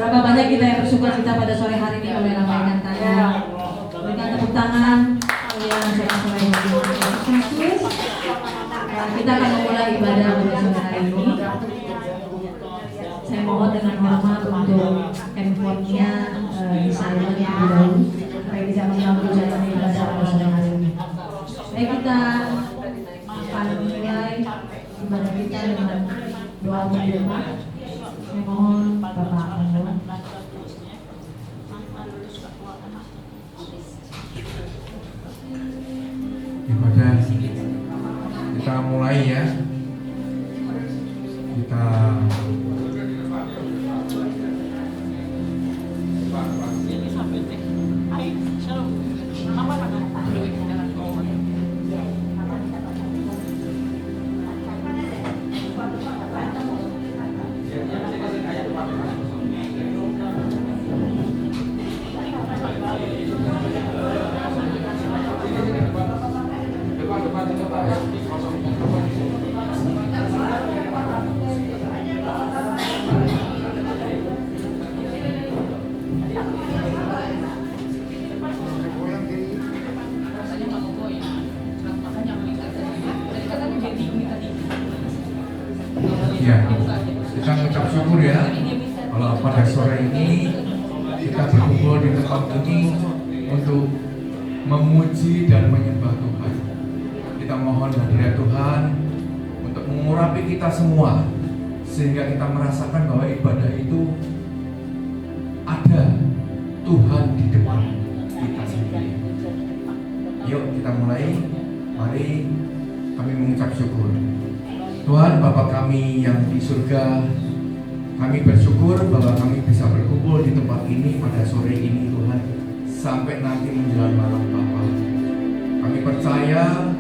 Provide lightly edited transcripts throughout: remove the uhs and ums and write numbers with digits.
Berapa banyak kita yang bersuka cita pada sore hari ini oleh lambaikan tangan. Berikan tepuk tangan. Kemudian sore-sore ini kita akan memulai ibadah pada sore hari ini. Saya mohon dengan hormat untuk handphonenya di silent terlebih dahulu supaya bisa mengganggu jalan ibadah pada sore hari ini. Baik, kita akan memulai ibadah kita dengan doa berdoa. Saya mohon Bapak Angga. Ibadah kita mulai ya. Kita mengucap syukur ya kalau pada sore ini kita berkumpul di tempat ini untuk memuji dan menyembah Tuhan. Kita mohon hadirat Tuhan untuk mengurapi kita semua sehingga kita merasakan bahwa ibadah itu ada Tuhan di depan kita sendiri. Yuk kita mulai. Mari kami mengucap syukur. Tuhan Bapa kami yang di surga, kami bersyukur bahwa kami bisa berkumpul di tempat ini pada sore ini Tuhan, sampai nanti menjelang malam Bapa. Kami percaya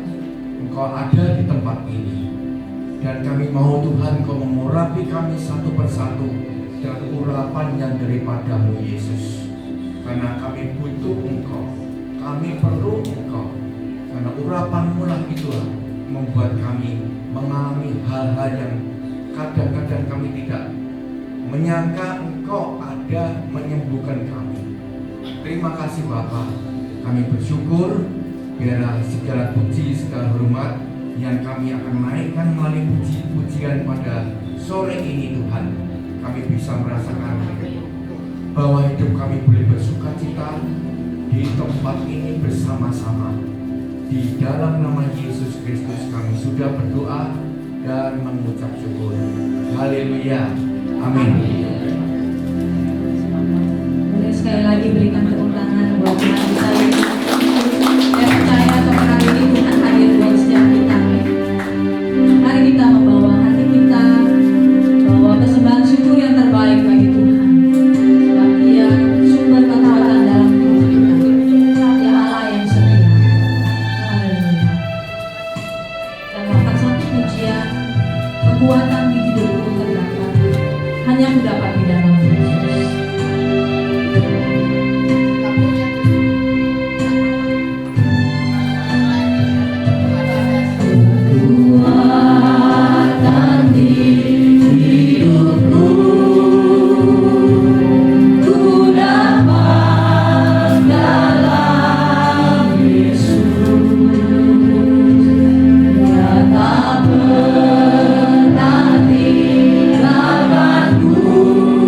Engkau ada di tempat ini, dan kami mau Tuhan Engkau mengurapi kami satu persatu dengan urapan yang daripada-Mu Yesus. Karena kami butuh Engkau, kami perlu Engkau, karena urapan-Mu lah itulah membuat kami mengalami hal-hal yang kadang-kadang kami tidak menyangka Engkau ada menyembuhkan kami. Terima kasih Bapa. Kami bersyukur biarlah segala puji, segala hormat yang kami akan naikkan melalui puji-pujian pada sore ini Tuhan. Kami bisa merasakan bahwa hidup kami boleh bersuka cita di tempat ini bersama-sama. Di dalam nama Yesus Kristus kami sudah berdoa dan mengucap syukur. Haleluya. Amin. Boleh sekali lagi berikan tepuk tangan buat Tuhan kita ini. Saya percaya sore hari ini Tuhan hadir buat setiap kita. Mari kita membawa hati kita, bawa persembahan syukur yang terbaik bagi Tuhan. Sebab Dia sumber kekuatan dalam hidup kita. Dia Allah yang setia. Haleluya. Dan bahkan satu pujian, kekuatan di hidupku terdapat hanya ku dapat di dalam Yesus. Ku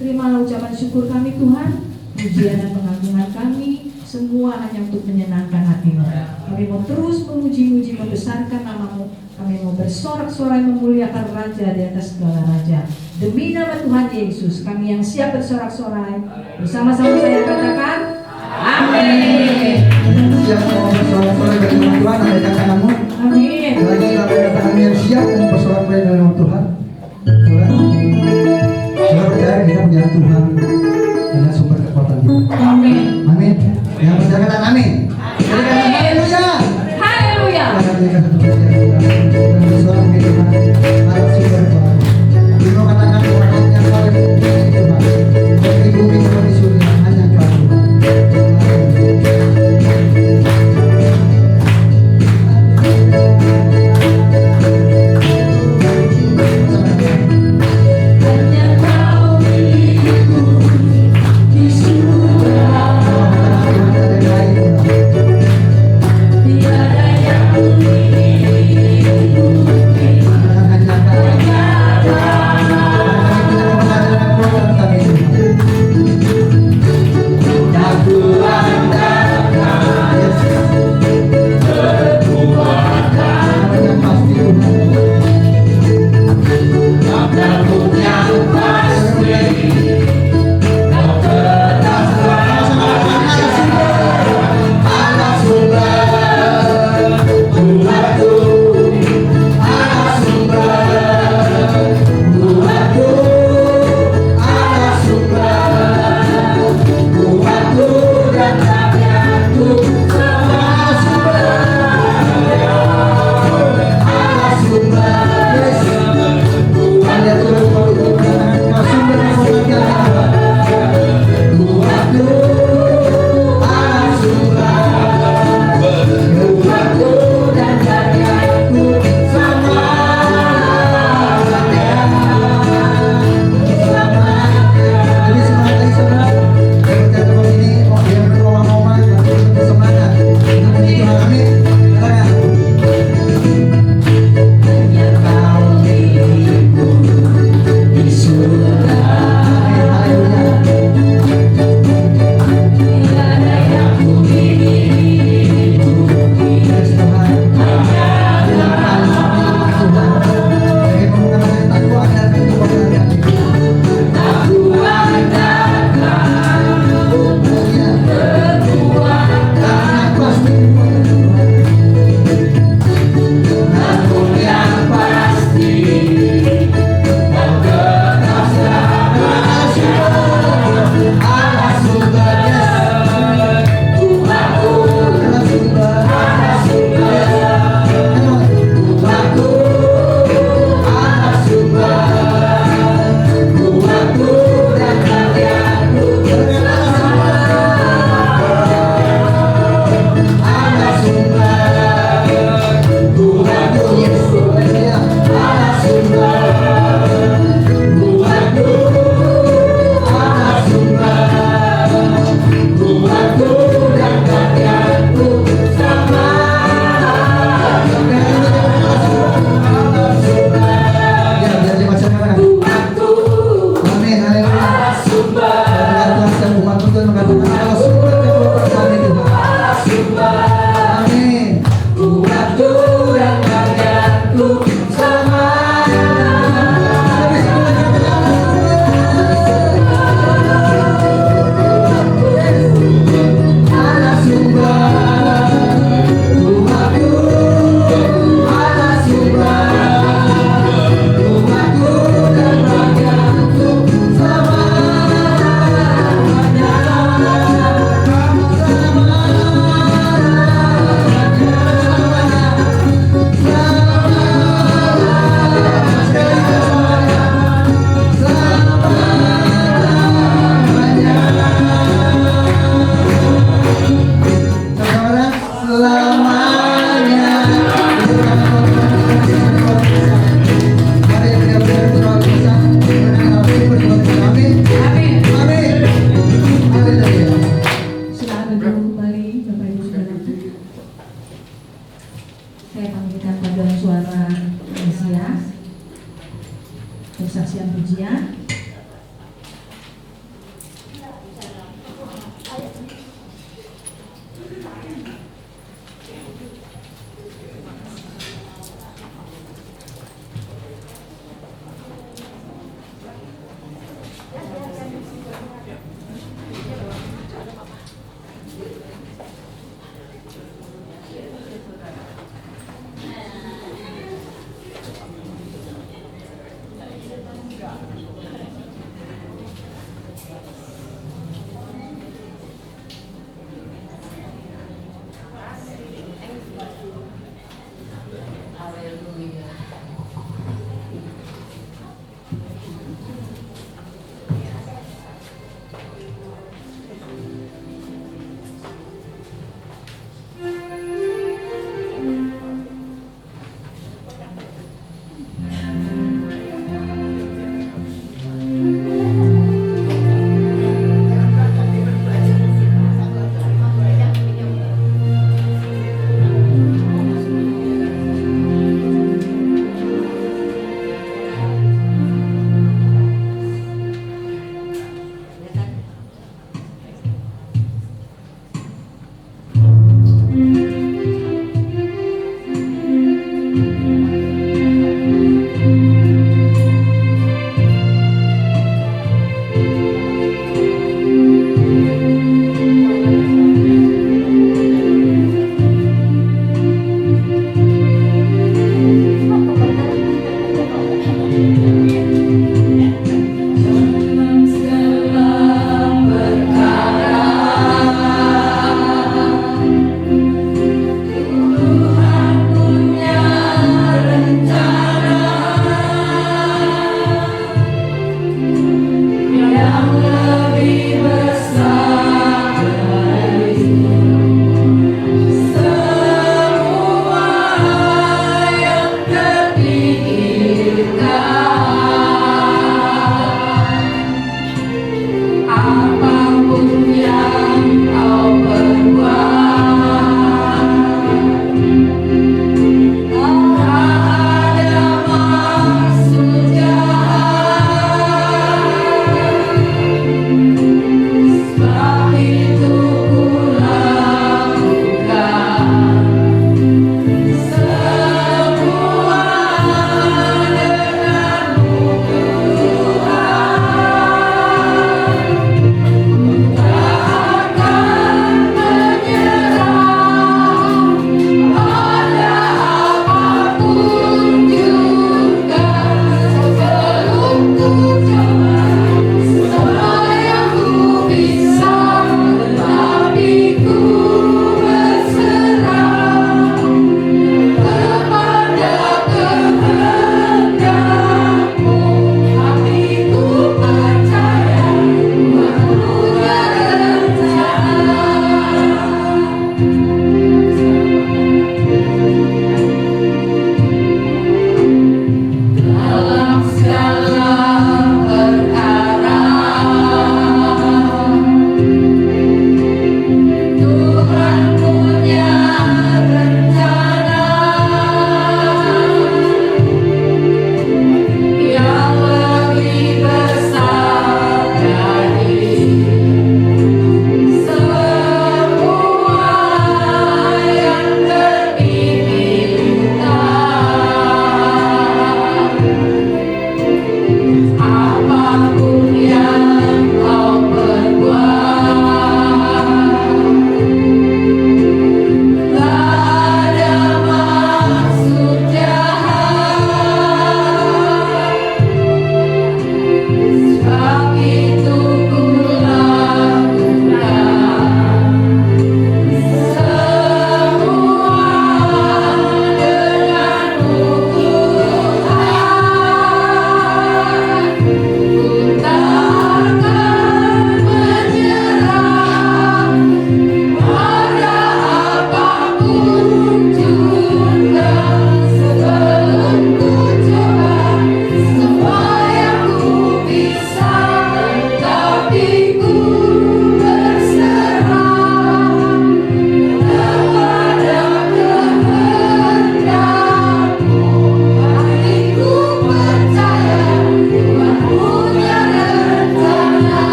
Terimalah ucapan syukur kami Tuhan, pujian dan pengagungan kami, semua hanya untuk menyenangkan hati-Mu. Kami mau terus memuji-muji, membesarkan nama-Mu. Kami mau bersorak-sorai memuliakan Raja di atas segala Raja. Demi nama Tuhan Yesus, kami yang siap bersorak-sorai, bersama-sama saya katakan, amin. Siap mau bersorak-sorai dari nama Tuhan, naikkan tanganmu. Amin. Lagi kata kami yang siap mau bersorak-sorai dari nama Tuhan. Tuhan, saya percaya kita punya Tuhan dengan sumber kekuatan kita. Amin. Amin. Yang percaya katakan amin. Haleluya. Haleluya. Kita berikan satu pujian dan bersorak bagi Tuhan atas sumber kekuatan. Kita katakan Tuhan yang paling tinggi Tuhan. Di bumi maupun di surga hanya Engkau Tuhan. Hanya Kau milikku di surga, tiada yang memilikiku.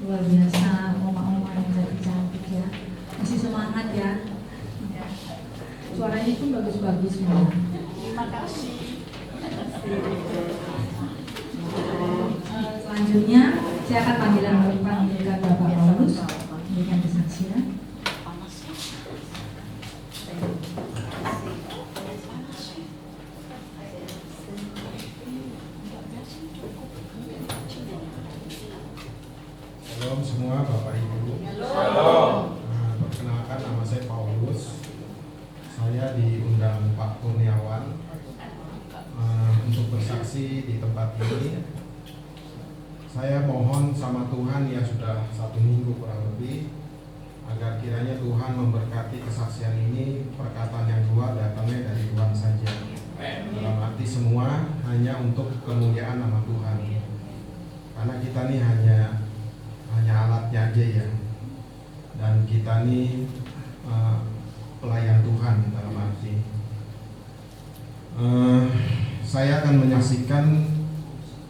Luar biasa, oma-oma yang cantik-cantik ya. Masih semangat ya. Suaranya pun bagus-bagus semua. Terima kasih. Selanjutnya saya akan panggilkan Bapak Paulus memberikan kesaksian. Shalom semua Bapak Ibu. Shalom. Perkenalkan, nama saya Paulus. Saya diundang Pak Kurniawan untuk bersaksi di tempat ini. Saya mohon sama Tuhan yang sudah 1 minggu kurang lebih, agar kiranya Tuhan memberkati kesaksian ini. Perkataan yang keluar datangnya dari Tuhan saja. Dalam arti semua hanya untuk kemuliaan nama Tuhan. Karena kita ini hanya alatnya aja ya. Dan kita ini pelayan Tuhan dalam arti. Saya akan menyaksikan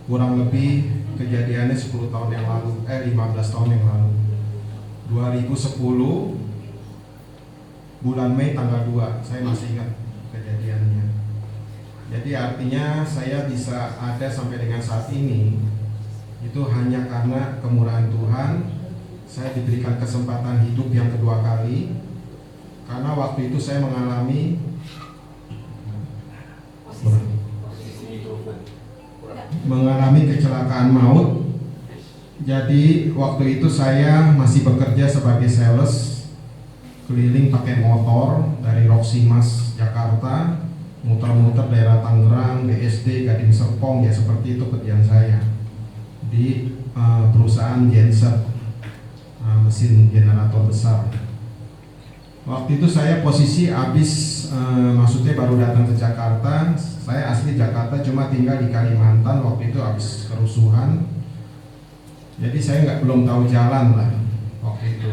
kurang lebih kejadiannya 10 tahun yang lalu, 15 tahun yang lalu. 2010 bulan Mei tanggal 2, saya masih ingat kejadiannya. Jadi artinya saya bisa ada sampai dengan saat ini itu hanya karena kemurahan Tuhan. Saya diberikan kesempatan hidup yang kedua kali, karena waktu itu saya mengalami kecelakaan maut. Jadi waktu itu saya masih bekerja sebagai sales, keliling pakai motor dari Roksimas Jakarta, muter-muter daerah Tangerang, BSD, Gading Serpong, ya seperti itu kerjaan saya di perusahaan genset, mesin generator besar. Waktu itu saya posisi habis, maksudnya baru datang ke Jakarta. Saya asli Jakarta, cuma tinggal di Kalimantan. Waktu itu habis kerusuhan, jadi saya belum tahu jalan lah waktu itu.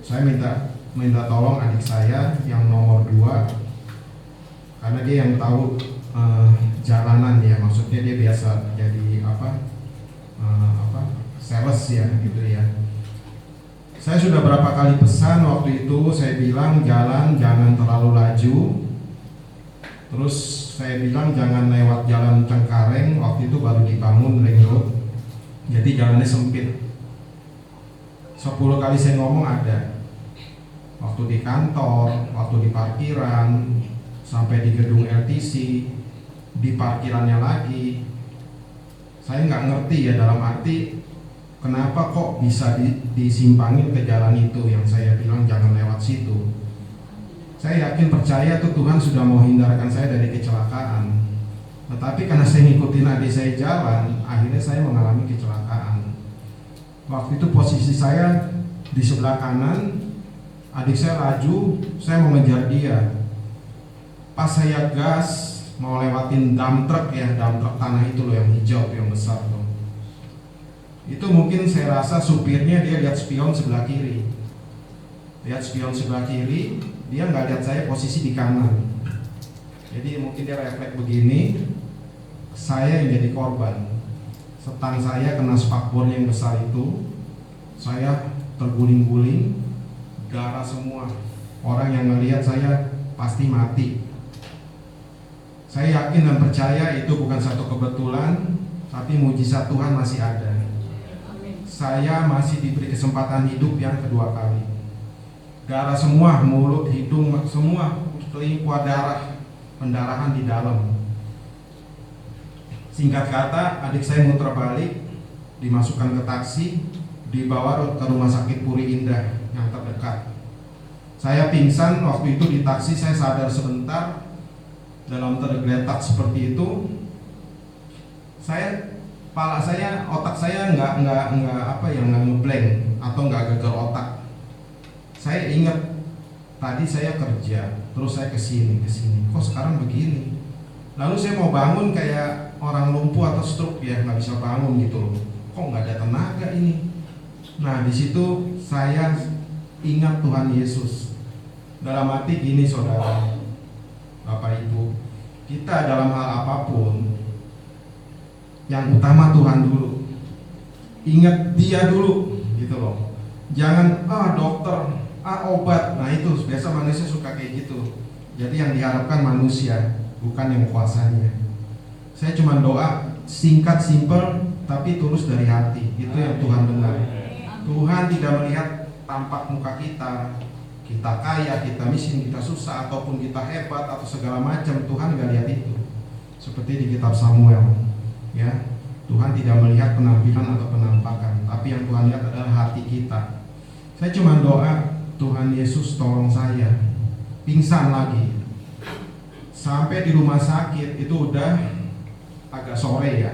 Saya minta tolong adik saya yang nomor 2, karena dia yang tahu jalanan ya, maksudnya dia biasa jadi sales ya gitu ya. Saya sudah berapa kali pesan waktu itu, saya bilang jalan jangan terlalu laju. Terus saya bilang jangan lewat jalan Cengkareng, waktu itu baru dibangun ring road, jadi jalannya sempit. 10 kali saya ngomong ada, waktu di kantor, waktu di parkiran, sampai di gedung LTC, di parkirannya lagi. Saya nggak ngerti ya, dalam arti kenapa kok bisa disimpangin ke jalan itu yang saya bilang jangan lewat situ. Saya yakin percaya tuh Tuhan sudah mau hindarkan saya dari kecelakaan. Tetapi karena saya ngikutin adik saya jalan, akhirnya saya mengalami kecelakaan. Waktu itu posisi saya di sebelah kanan, adik saya laju, saya mau ngejar dia. Pas saya gas mau lewatin dump truck ya, dump truck tanah itu loh yang hijau yang besar tuh. Itu mungkin saya rasa supirnya dia lihat spion sebelah kiri. Lihat spion sebelah kiri, dia nggak lihat saya posisi di kanan. Jadi mungkin dia refleks begini, saya yang jadi korban. Setang saya kena spakbor yang besar itu, saya terguling-guling, darah semua. Orang yang ngelihat saya pasti mati. Saya yakin dan percaya itu bukan satu kebetulan, tapi mujizat Tuhan masih ada. Saya masih diberi kesempatan hidup yang kedua kali. Darah semua, mulut, hidung, semua keluar darah, pendarahan di dalam. Singkat kata, adik saya muter balik, dimasukkan ke taksi, dibawa ke rumah sakit Puri Indah yang terdekat. Saya pingsan waktu itu di taksi, saya sadar sebentar dalam tergeletak seperti itu. Kepala saya, otak saya nggak ngeblank atau nggak geger otak. Saya ingat tadi saya kerja, terus saya kesini, kok sekarang begini. Lalu saya mau bangun kayak orang lumpuh atau stroke ya, nggak bisa bangun gitu loh. Kok nggak ada tenaga ini? Nah di situ saya ingat Tuhan Yesus. Dalam arti gini saudara, Bapak Ibu, kita dalam hal apapun yang utama Tuhan dulu. Ingat Dia dulu gitu loh. Jangan dokter, obat. Nah itu biasa manusia suka kayak gitu. Jadi yang diharapkan manusia, bukan yang kuasanya. Saya cuma doa singkat, simpel, tapi tulus dari hati. Itu yang Tuhan dengar. Tuhan tidak melihat tampak muka kita, kita kaya, kita miskin, kita susah, ataupun kita hebat atau segala macam. Tuhan nggak lihat itu. Seperti di kitab Samuel, ya, Tuhan tidak melihat penampilan atau penampakan, tapi yang Tuhan Tuhan lihat adalah hati kita. Saya cuma doa, Tuhan Yesus tolong saya. Pingsan lagi. Sampai di rumah sakit itu udah agak sore ya.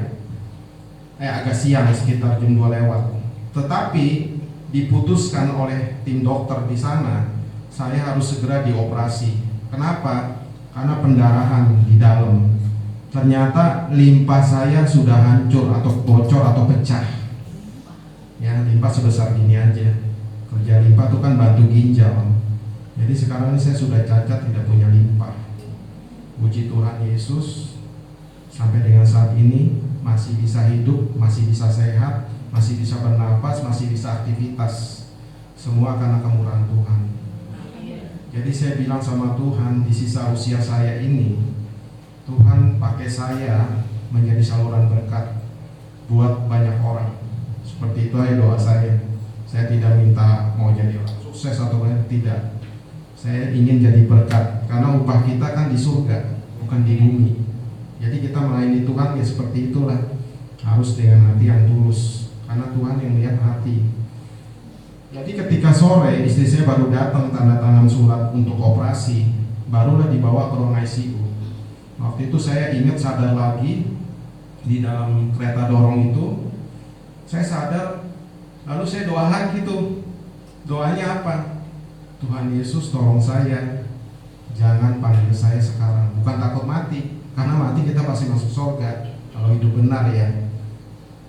Agak siang, sekitar jam 2 lewat. Tetapi diputuskan oleh tim dokter di sana, saya harus segera dioperasi. Kenapa? Karena pendarahan di dalam. Ternyata limpa saya sudah hancur atau bocor atau pecah. Ya, limpa sebesar gini aja. Kerja limpa itu kan bantu ginjal. Jadi sekarang ini saya sudah cacat, tidak punya limpa. Puji Tuhan Yesus, sampai dengan saat ini masih bisa hidup, masih bisa sehat, masih bisa bernapas, masih bisa aktivitas. Semua karena kemurahan Tuhan. Jadi saya bilang sama Tuhan, di sisa usia saya ini, Tuhan pakai saya menjadi saluran berkat buat banyak orang. Seperti itu aja doa saya. Saya tidak minta mau jadi orang sukses atau tidak. Saya ingin jadi berkat, karena upah kita kan di surga, bukan di bumi. Jadi kita melayani Tuhan ya seperti itulah. Harus dengan hati yang tulus, karena Tuhan yang lihat hati. Jadi ketika sore istri saya baru datang tanda tangan surat untuk operasi, barulah dibawa ke ruang ICU. Waktu itu saya ingat sadar lagi di dalam kereta dorong itu, saya sadar, lalu saya doa lagi tuh. Doanya apa? Tuhan Yesus tolong saya, jangan panggil saya sekarang. Bukan takut mati, karena mati kita pasti masuk surga kalau hidup benar ya.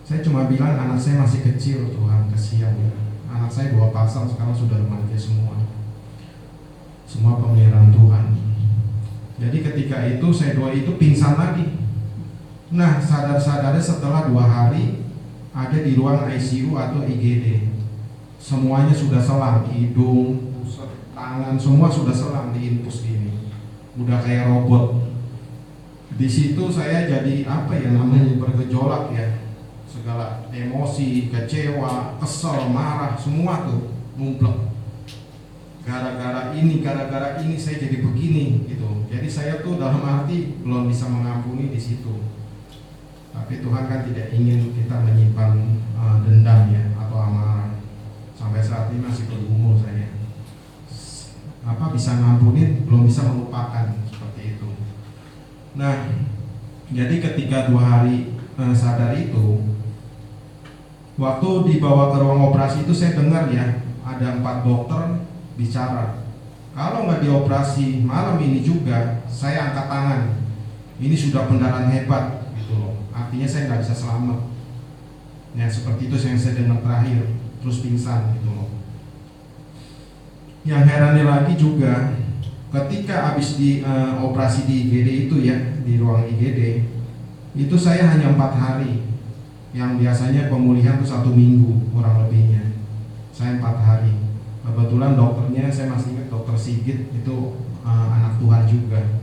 Saya cuma bilang anak saya masih kecil, Tuhan kasihan ya. Anak saya 2 pasang sekarang sudah remaja semua. Semua pemeliharaan Tuhan. Jadi ketika itu saya doa itu pingsan lagi. Nah sadar-sadarnya setelah 2 hari ada di ruang ICU atau IGD. Semuanya sudah selang, hidung, pusat, tangan, semua sudah selang diinpus gini. Udah kayak robot. Di situ saya jadi apa ya namanya, bergejolak ya. Segala emosi, kecewa, kesel, marah, semua tuh mumplek. Gara-gara ini saya jadi begini gitu. Jadi saya tuh dalam arti belum bisa mengampuni di situ. Tapi Tuhan kan tidak ingin kita menyimpan dendam ya atau amarah. Sampai saat ini masih bergumul saya. Bisa ngampunin, belum bisa melupakan, seperti itu. Nah, jadi ketika 2 hari sadar itu, waktu dibawa ke ruang operasi itu saya dengar ya, ada 4 dokter bicara. Kalau nggak dioperasi malam ini juga, saya angkat tangan. Ini sudah pendarahan hebat, gitu loh. Artinya saya nggak bisa selamat. Ya seperti itu yang saya dengar terakhir, terus pingsan, gitu loh. Yang herannya lagi juga, ketika habis di operasi di IGD itu ya, di ruang IGD, itu saya hanya 4 hari. Yang biasanya pemulihan itu 1 minggu kurang lebihnya. Saya 4 hari. Kebetulan dokternya saya masih ingat, Dokter Sigit itu anak Tuhan juga.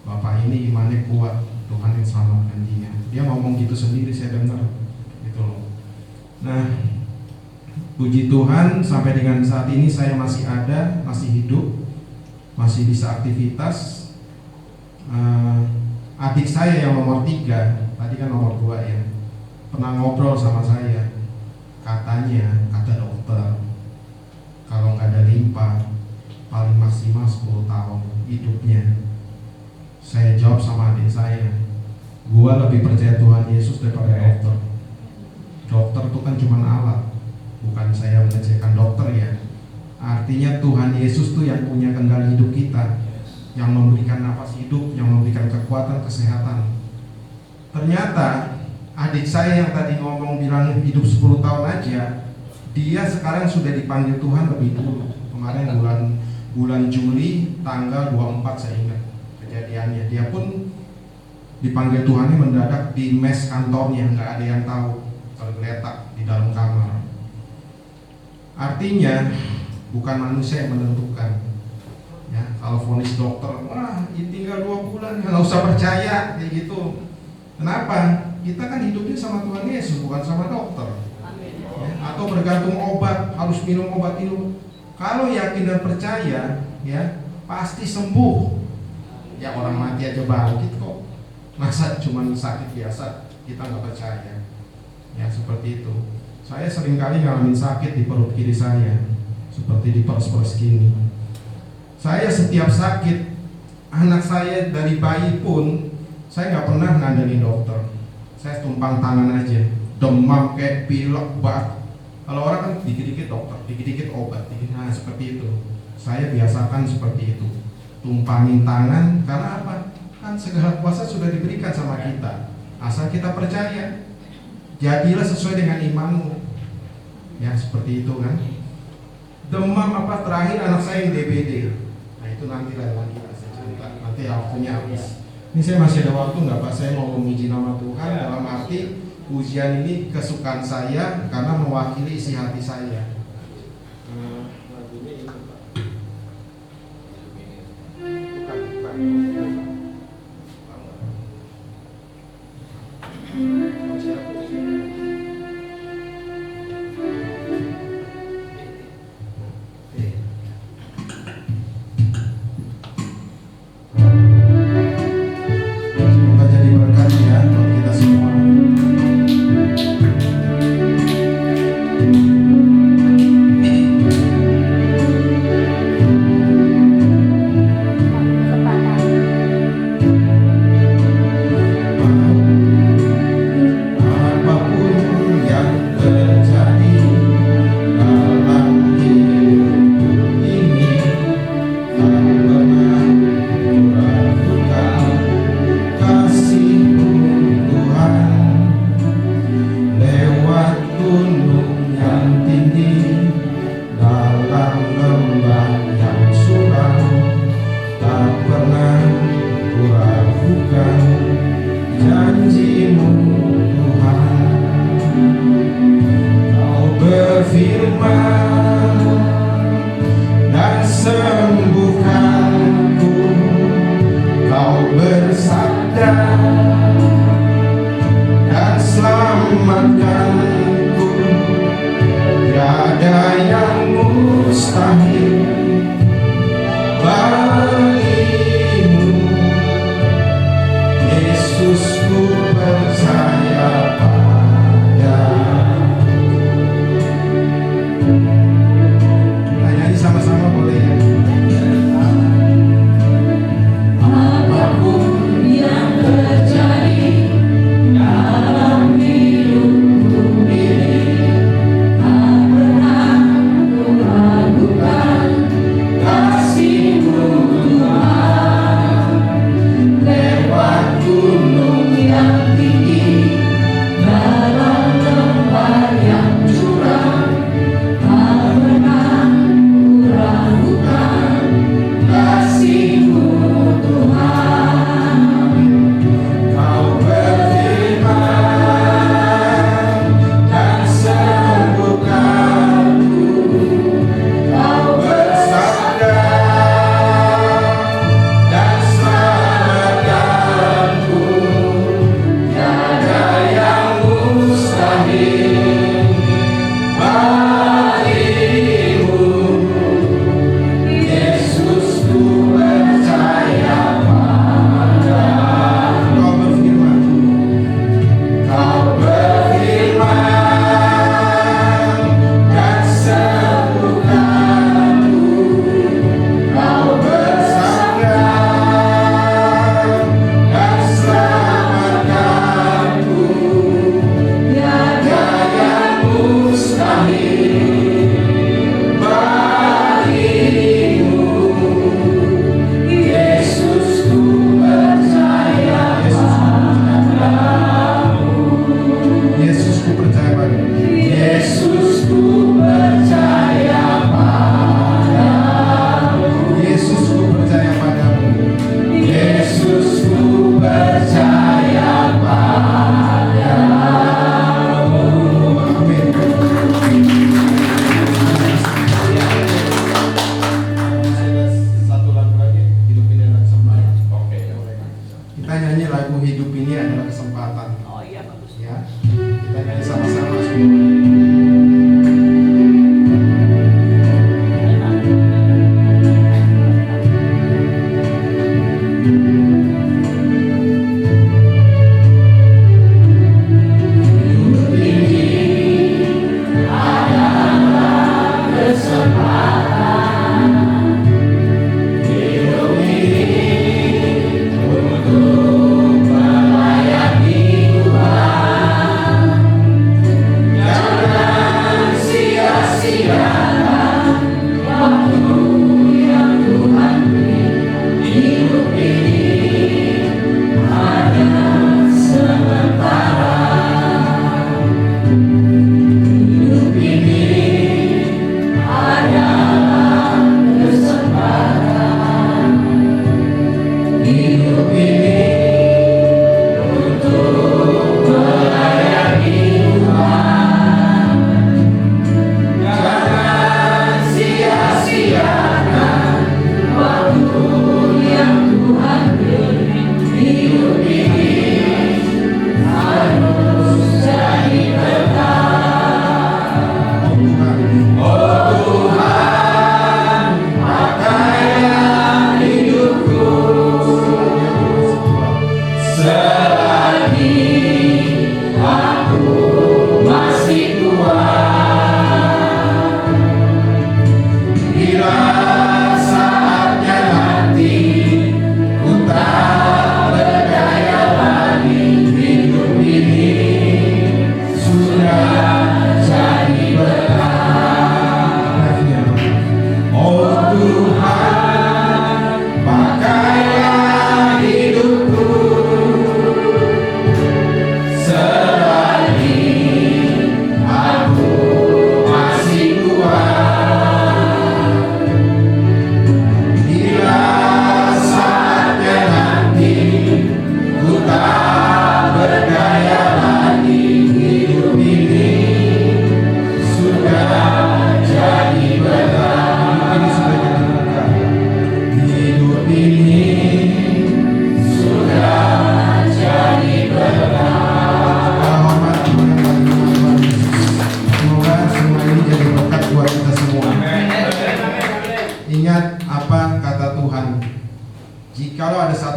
Bapak ini imannya kuat, Tuhan yang selamatkan dia. Dia ngomong gitu sendiri, saya dengar, gitu loh. Nah, puji Tuhan sampai dengan saat ini saya masih ada, masih hidup, masih bisa aktivitas. Adik saya yang nomor 3, tadi kan nomor 2 ya, pernah ngobrol sama saya. Katanya, kata dokter, kalau nggak ada limpa paling maksimal 10 tahun hidupnya. Saya jawab sama adik saya, gua lebih percaya Tuhan Yesus daripada dokter. Dokter itu kan cuma alat, bukan saya mengecewakan dokter ya. Artinya Tuhan Yesus tuh yang punya kendali hidup kita, yang memberikan nafas hidup, yang memberikan kekuatan, kesehatan. Ternyata adik saya yang tadi ngomong bilang hidup 10 tahun aja, dia sekarang sudah dipanggil Tuhan lebih dulu. Kemarin bulan Juli tanggal 24 saya ingat kejadiannya. Dia pun dipanggil Tuhan mendadak di mes kantornya, nggak ada yang tahu, tergeletak di dalam kamar. Artinya bukan manusia yang menentukan. Ya, kalau vonis dokter, wah ini tinggal 2 bulan, nggak usah percaya kayak gitu. Kenapa? Kita kan hidupnya sama Tuhan Yesus, bukan sama dokter. Ya, atau bergantung obat, harus minum obat itu. Kalau yakin dan percaya, ya pasti sembuh. Ya orang mati aja bangkit kok. Masa cuma sakit biasa kita nggak percaya? Ya seperti itu. Saya seringkali ngalamin sakit di perut kiri saya, seperti di pers-pers gini. Saya setiap sakit, anak saya dari bayi pun, saya nggak pernah ngandelin dokter. Saya tumpang tangan aja, demam kayak pilek, batuk. Kalau orang kan dikit-dikit dokter, dikit-dikit obat, nah seperti itu. Saya biasakan seperti itu, tumpangin tangan. Karena apa? Kan segala kuasa sudah diberikan sama kita, asal kita percaya. Jadilah sesuai dengan imanmu. Ya seperti itu kan. Demam apa terakhir anak saya yang DBD. Nah itu nanti lagi saya cerita. Nanti waktunya habis. Ini saya masih ada waktu nggak Pak? Saya mau memuji nama Tuhan dalam arti ujian ini kesukaan saya karena mewakili isi hati saya. Lagunya itu Pak. Bukan. Semoga jadi berkat ya buat kita semua. Apapun yang terjadi dalam hidup ini, tak pernah kuragukan kasih-Mu Tuhan. Lewat gunung yang tinggi, dalam lembah yang suram, tak pernah kuragukan janji-Mu Tuhan. Kau berfirman dan sembuhkanku, Kau bersabda dan selamatkanku. Tiada yang mustahil bagimu, Yesus, ku percaya padamu. Kita nyanyi sama-sama boleh ya? Apapun yang terjadi dalam hidupku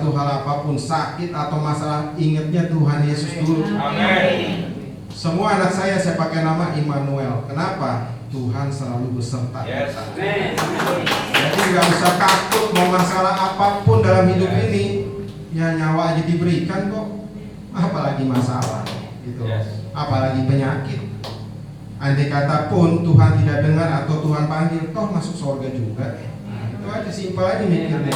suatu hal apapun, sakit atau masalah, ingatnya Tuhan Yesus dulu. Semua anak saya pakai nama Immanuel. Kenapa? Tuhan selalu beserta. Jadi nggak usah takut mau masalah apapun dalam hidup ini. Ya nyawa aja diberikan kok. Apalagi masalah gitu. Apalagi penyakit. Andai kata pun Tuhan tidak dengar atau Tuhan panggil, toh masuk surga juga. Nah, itu aja, simpel aja mikirnya.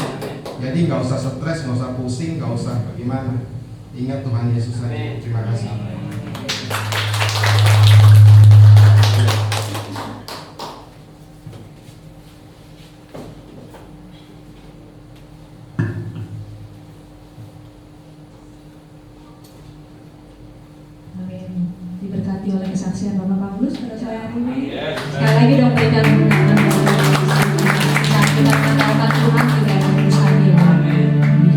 Jadi nggak usah stres, nggak usah pusing, nggak usah bagaimana. Ingat Tuhan Yesus saja. Terima kasih. Diberkati oleh kesaksian Bapak Paulus pada sore hari ini. Sekali lagi dong berikan kemenangan saat kita mengandalkan Tuhan tidak ada urusannya.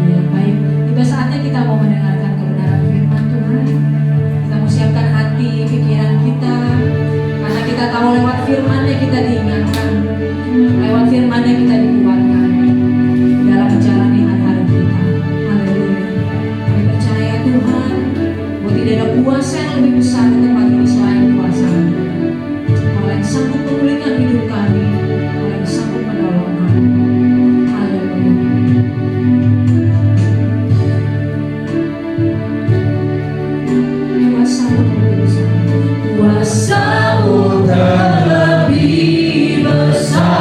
Ya, baik. Tiba saatnya kita mau mendengarkan kebenaran firman Tuhan. Kita mau siapkan hati, pikiran kita, karena kita tahu lewat firman-Nya kita diingatkan, lewat firman-Nya kita dikuatkan dalam menjalani hari-hari kita. Haleluya. Kami percaya Tuhan, bahwa tidak ada kuasa yang lebih besar di tempat ini selain kuasa Allah yang sanggup memulihkan hidup kami, Allah yang sanggup menolong kami. Haleluya. Kuasa-Mu terlebih besar. Kuasa-Mu terlebih besar.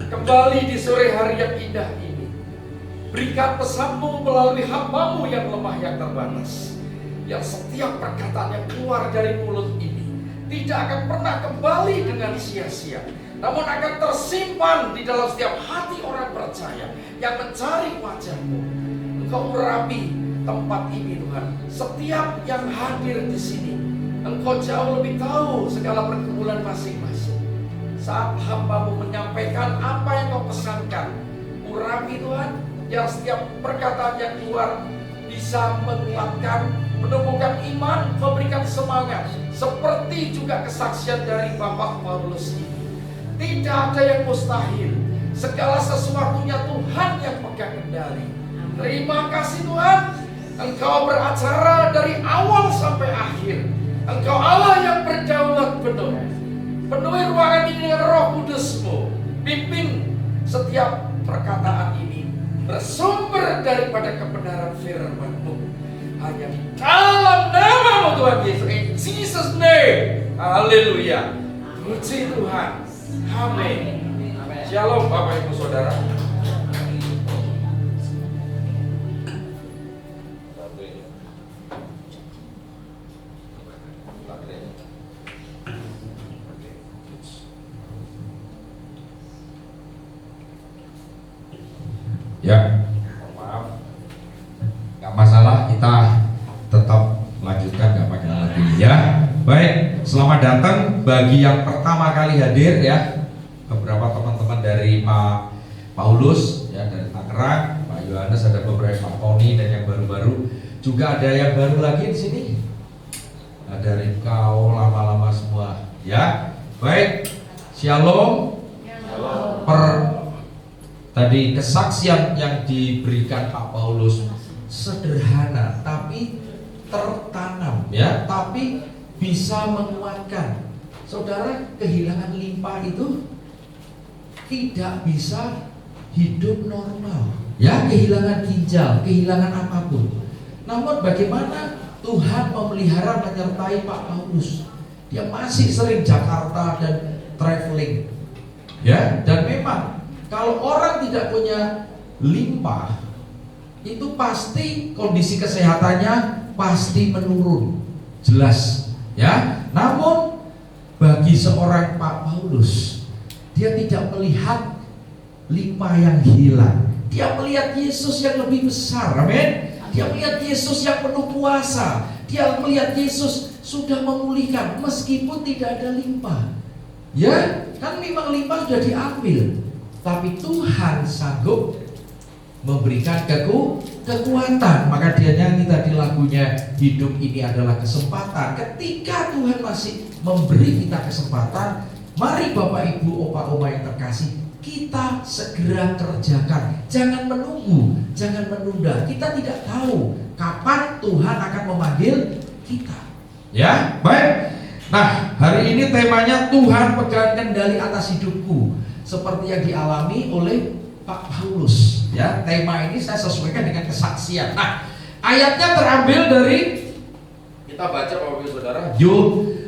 kembali di sore hari yang indah ini. Berikan pesan-Mu melalui hamba-Mu yang lemah yang terbatas, yang setiap perkataan yang keluar dari mulut ini tidak akan pernah kembali dengan sia-sia, namun akan tersimpan di dalam setiap hati orang percaya yang mencari wajah-Mu. Engkau urapi tempat ini Tuhan. Setiap yang hadir di sini, Engkau jauh lebih tahu segala pergumulan masing-masing. Saat hamba-Mu menyampaikan apa yang Kau pesankan, urapi Tuhan, yang setiap perkataan yang keluar bisa menguatkan, menumbuhkan iman, memberikan semangat, seperti juga kesaksian dari Bapak Paulus ini. Tidak ada yang mustahil, segala sesuatunya Tuhan yang pegang kendali. Terima kasih Tuhan, Engkau beracara dari awal sampai akhir. Engkau Allah yang berdaulat penuh. Penuhi ruangan ini dengan Roh Kudus-Mu. Pimpin setiap perkataan ini bersumber daripada kebenaran firman-Mu. Hanya di dalam nama-Mu Tuhan Yesus, in Jesus name. Haleluya. Puji Tuhan. Amin. Shalom Bapak Ibu Saudara. Ya, maaf, nggak masalah, kita tetap lanjutkan, nggak pakai alat ini ya. Baik, selamat datang bagi yang pertama kali hadir ya. Beberapa teman-teman dari Pak Paulus ya, dari Tangerang, Pak Yohanes, ada beberapa Pak Tony, dan yang baru-baru juga ada yang baru lagi di sini. Ada Rikau, lama-lama semua ya. Baik, shalom. Tadi kesaksian yang diberikan Pak Paulus sederhana tapi tertanam ya, tapi bisa menguatkan. Saudara, kehilangan limpa itu tidak bisa hidup normal ya, kehilangan ginjal, kehilangan apapun. Namun bagaimana Tuhan memelihara, menyertai Pak Paulus. Dia masih sering Jakarta dan traveling ya, dan memang kalau orang tidak punya limpa, itu pasti kondisi kesehatannya pasti menurun, jelas ya. Namun bagi seorang Pak Paulus, dia tidak melihat limpa yang hilang. Dia melihat Yesus yang lebih besar, amin. Dia melihat Yesus yang penuh kuasa. Dia melihat Yesus sudah memulihkan meskipun tidak ada limpa. Ya, kan memang limpa sudah diambil, tapi Tuhan sanggup memberikan kekuatan. Maka dia nyanyi tadi lagunya, hidup ini adalah kesempatan. Ketika Tuhan masih memberi kita kesempatan, mari Bapak Ibu, Opa Oma yang terkasih, kita segera kerjakan. Jangan menunggu, jangan menunda. Kita tidak tahu kapan Tuhan akan memanggil kita. Ya, baik. Nah, hari ini temanya Tuhan pegang kendali atas hidupku, seperti yang dialami oleh Pak Paulus. Ya, tema ini saya sesuaikan dengan kesaksian. Nah, ayatnya terambil dari, kita baca Bapak Ibu Saudara,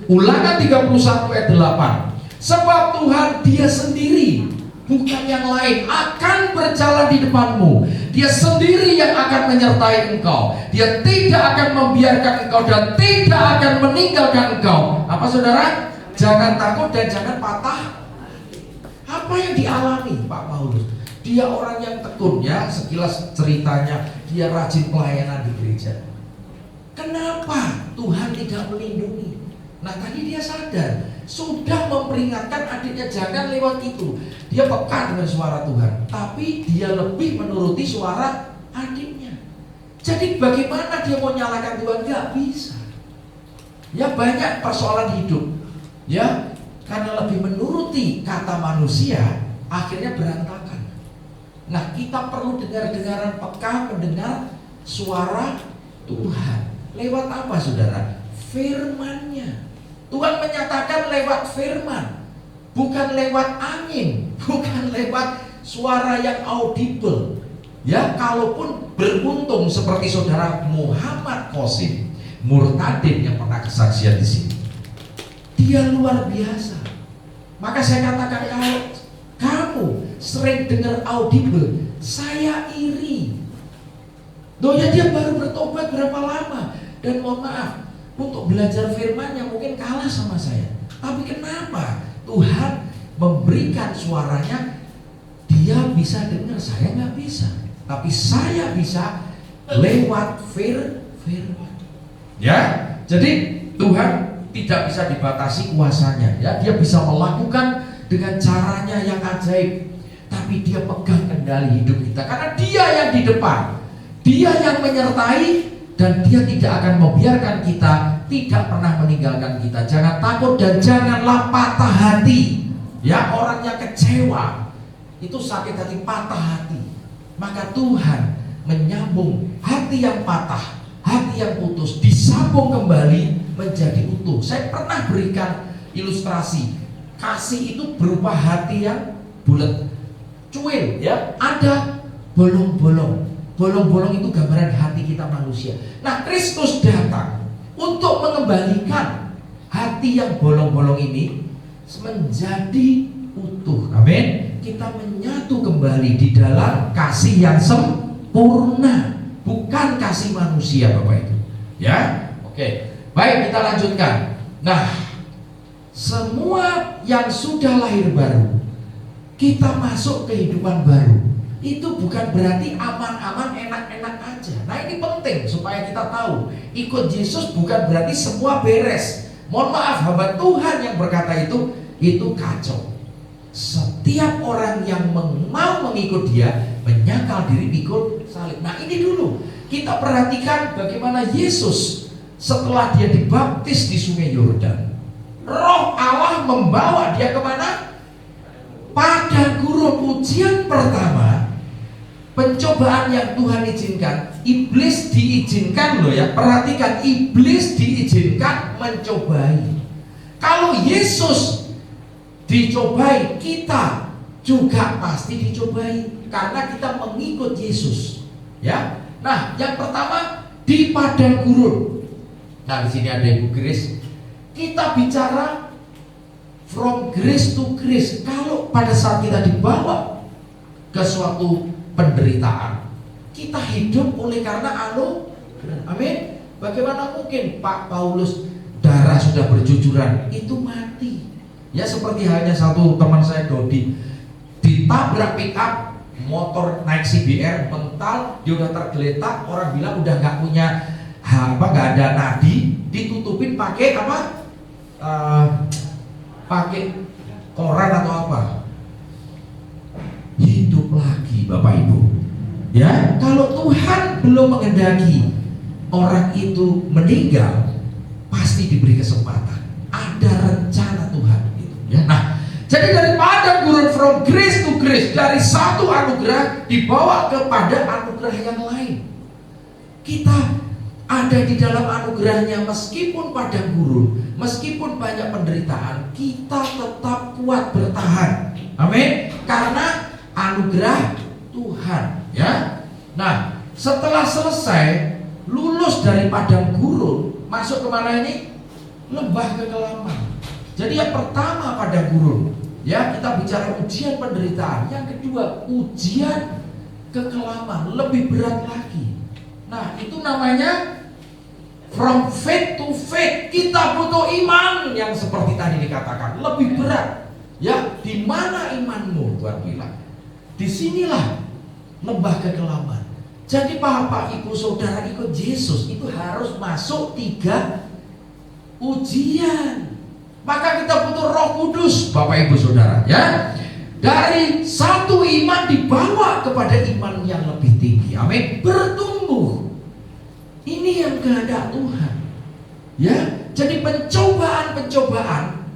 Ulangan 31 ayat 8. Sebab Tuhan Dia sendiri, bukan yang lain, akan berjalan di depanmu. Dia sendiri yang akan menyertai engkau. Dia tidak akan membiarkan engkau dan tidak akan meninggalkan engkau. Apa saudara? Jangan takut dan jangan patah. Apa yang dialami Pak Paulus? Dia orang yang tekun ya, sekilas ceritanya dia rajin pelayanan di gereja. Kenapa Tuhan tidak melindungi? Nah, tadi dia sadar, sudah memperingatkan adiknya jangan lewat itu. Dia peka dengan suara Tuhan, tapi dia lebih menuruti suara adiknya. Jadi bagaimana dia mau nyalakan Tuhan? Gak bisa. Ya, banyak persoalan hidup ya, karena lebih menuruti kata manusia, akhirnya berantakan. Nah, kita perlu dengar-dengaran peka, mendengar suara Tuhan. Lewat apa saudara? Firman-Nya. Tuhan menyatakan lewat firman, bukan lewat angin, bukan lewat suara yang audible. Ya, kalaupun beruntung seperti saudara Muhammad Qasim Murtadin yang pernah kesaksian di sini, dia luar biasa. Maka saya katakan, kalau kamu sering dengar audible, saya iri. Loh ya, dia baru bertobat berapa lama? Dan mohon maaf, untuk belajar firman-Nya mungkin kalah sama saya. Tapi kenapa Tuhan memberikan suaranya, dia bisa dengar, saya nggak bisa. Tapi saya bisa lewat firman. Ya, jadi Tuhan tidak bisa dibatasi kuasanya. Ya, dia bisa melakukan dengan caranya yang ajaib. Tapi dia pegang kendali hidup kita karena dia yang di depan. Dia yang menyertai dan dia tidak akan membiarkan kita tidak pernah meninggalkan kita. Jangan takut dan janganlah patah hati. Ya, orang yang kecewa itu sakit hati, patah hati. Maka Tuhan menyambung hati yang patah, hati yang putus, disambung kembali menjadi utuh. Saya pernah berikan ilustrasi. Kasih itu berupa hati yang bulat, cuil, ya. Ada bolong-bolong. Bolong-bolong itu gambaran hati kita manusia. Nah, Kristus datang untuk mengembalikan hati yang bolong-bolong ini menjadi utuh. Amin. Kita menyatu kembali di dalam kasih yang sempurna, bukan kasih manusia, Bapak Ibu. Ya, oke. Baik, kita lanjutkan. Nah, semua yang sudah lahir baru, kita masuk kehidupan baru. Itu bukan berarti aman-aman, enak-enak aja. Nah, ini penting supaya kita tahu, ikut Yesus bukan berarti semua beres. Mohon maaf, hamba Tuhan yang berkata itu kacau. Setiap orang yang mau mengikut dia menyangkal diri ikut salib. Nah, ini dulu kita perhatikan bagaimana Yesus setelah dia dibaptis di Sungai Yordan, Roh Allah membawa dia kemana? Pada gurun. Ujian pertama, pencobaan yang Tuhan izinkan, iblis diizinkan loh ya. Perhatikan, iblis diizinkan mencobai. Kalau Yesus dicobai, kita juga pasti dicobai karena kita mengikut Yesus. Ya. Nah, yang pertama di padang gurun. Nah, di sini ada Ibu Grace. Kita bicara from grace to grace. Kalau pada saat kita dibawa ke suatu penderitaan, kita hidup oleh karena anugerah. Amin. Bagaimana mungkin Pak Paulus darah sudah berjujuran itu mati? Ya, seperti halnya satu teman saya, Dodi, ditabrak pick up, motor naik CBR mental, dia udah tergeletak, orang bilang udah nggak punya nggak ada nadi, ditutupin pakai apa? Pakai koran atau apa? Hidup lagi, Bapak Ibu. Ya, kalau Tuhan belum menghendaki orang itu meninggal, pasti diberi kesempatan. Ada rencana Tuhan gitu. Ya. Nah, jadi dari padang gurun from grace to grace, dari satu anugerah dibawa kepada anugerah yang lain. Kita ada di dalam anugerahnya, meskipun padang gurun, meskipun banyak penderitaan, kita tetap kuat bertahan. Amin. Karena anugerah Tuhan. Ya. Nah, setelah selesai lulus dari padang gurun, masuk kemana ini? Lembah kekelaman. Jadi yang pertama padang gurun, ya, kita bicara ujian penderitaan. Yang kedua ujian kekelaman, lebih berat lagi. Nah, itu namanya from faith to faith. Kita butuh iman yang seperti tadi dikatakan, lebih berat. Ya, di mana imanmu? Tuhan bilang, disinilah lembah kekelaman. Jadi Bapak, Ibu, Saudara ikut Yesus itu harus masuk 3 ujian. Maka kita butuh Roh Kudus, Bapak, Ibu, Saudara. Ya, dari satu iman dibawa kepada iman yang lebih tinggi. Amin. Bertumbuh. Ini yang kehendak Tuhan. Ya, jadi pencobaan-pencobaan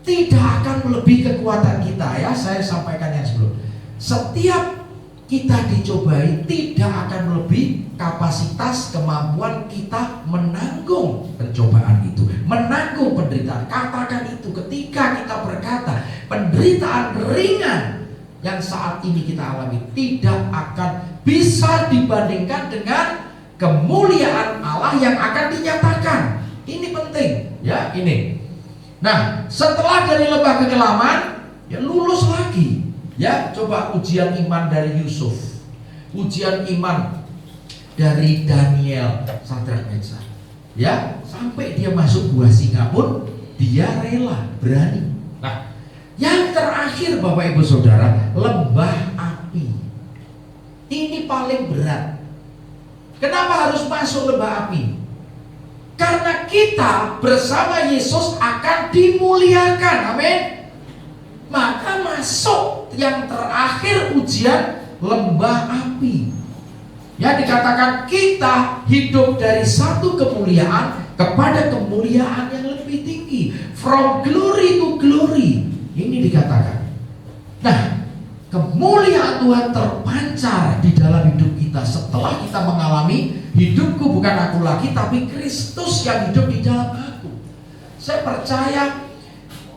tidak akan melebihi kekuatan kita. Ya, saya sampaikan yang sebelum. Setiap kita dicobai tidak akan melebihi kapasitas kemampuan kita menanggung pencobaan itu, menanggung penderitaan. Katakan itu ketika kita berkata penderitaan ringan yang saat ini kita alami tidak akan bisa dibandingkan dengan kemuliaan Allah yang akan dinyatakan. Ini penting, ya, ini. Nah, setelah dari lembah kekelaman, ya lulus lagi. Ya, coba ujian iman dari Yusuf, ujian iman dari Daniel, Sadrak Meshach. Ya, sampai dia masuk gua singa pun dia rela, berani. Nah, yang terakhir Bapak Ibu Saudara, lembah api. Ini paling berat. Kenapa harus masuk lembah api? Karena kita bersama Yesus akan dimuliakan. Amin. Maka masuk yang terakhir ujian lembah api. Ya, dikatakan kita hidup dari satu kemuliaan kepada kemuliaan yang lebih tinggi. From glory to glory. Ini dikatakan. Nah, kemuliaan Tuhan terpancar di dalam hidup kita setelah kita mengalami hidupku bukan aku lagi, tapi Kristus yang hidup di dalam aku. Saya percaya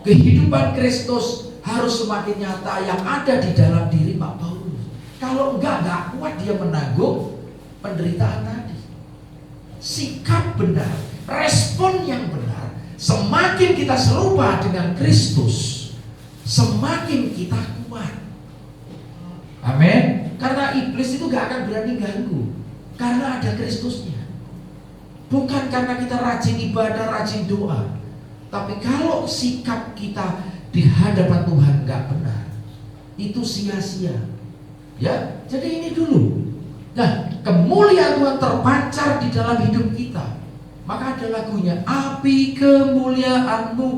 kehidupan Kristus harus semakin nyata yang ada di dalam diri Pak Paulus. Kalau enggak kuat dia menanggung penderitaan tadi. Sikap benar, respon yang benar, semakin kita serupa dengan Kristus, semakin kita kuat. Amin. Karena iblis itu gak akan berani ganggu, karena ada Kristusnya. Bukan karena kita rajin ibadah, rajin doa, tapi kalau sikap kita di hadapan Tuhan gak benar, itu sia-sia. Ya, jadi ini dulu. Nah, kemuliaan Tuhan terpancar di dalam hidup kita. Maka ada lagunya, api kemuliaanmu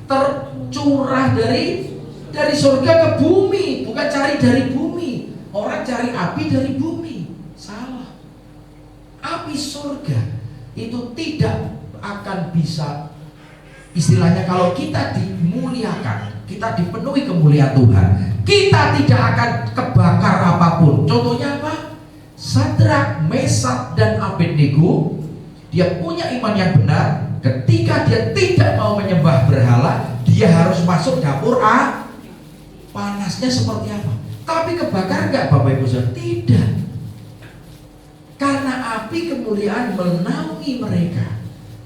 tercurah dari surga ke bumi. Bukan cari dari bumi. Orang cari api dari bumi. Salah. Api surga itu tidak akan bisa, istilahnya kalau kita dimuliakan, kita dipenuhi kemuliaan Tuhan, kita tidak akan kebakar apapun. Contohnya apa? Sadrak, Meshach, dan Abednego, dia punya iman yang benar. Ketika dia tidak mau menyembah berhala, dia harus masuk dapur. Panasnya seperti apa? Tapi kebakar enggak Bapak Ibu Saudara? Tidak. Karena api kemuliaan menaungi mereka.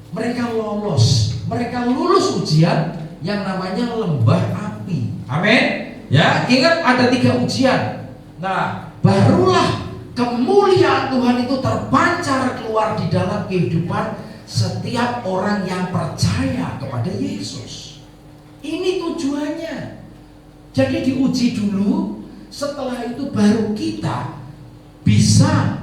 Mereka lolos, mereka lulus ujian yang namanya lembah api. Amin. Ya, ingat ada 3 ujian. Nah, barulah kemuliaan Tuhan itu terpancar keluar di dalam kehidupan setiap orang yang percaya kepada Yesus. Ini tujuannya. Jadi diuji dulu, setelah itu baru kita bisa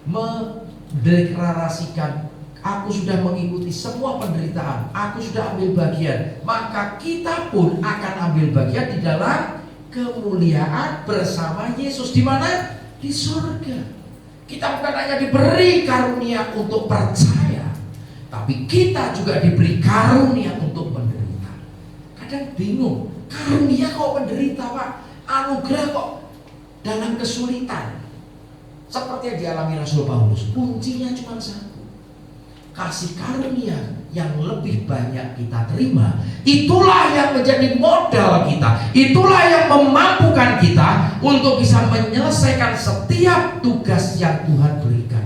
mendeklarasikan, aku sudah mengikuti semua penderitaan, aku sudah ambil bagian. Maka kita pun akan ambil bagian di dalam kemuliaan bersama Yesus. Di mana? Di surga. Kita bukan hanya diberi karunia untuk percaya, tapi kita juga diberi karunia untuk menderita. Kadang bingung, karunia kok menderita Pak? Anugerah kok dalam kesulitan? Seperti yang dialami Rasul Paulus, kuncinya cuma satu. Kasih karunia yang lebih banyak kita terima, itulah yang menjadi modal kita, itulah yang memampukan kita untuk bisa menyelesaikan setiap tugas yang Tuhan berikan.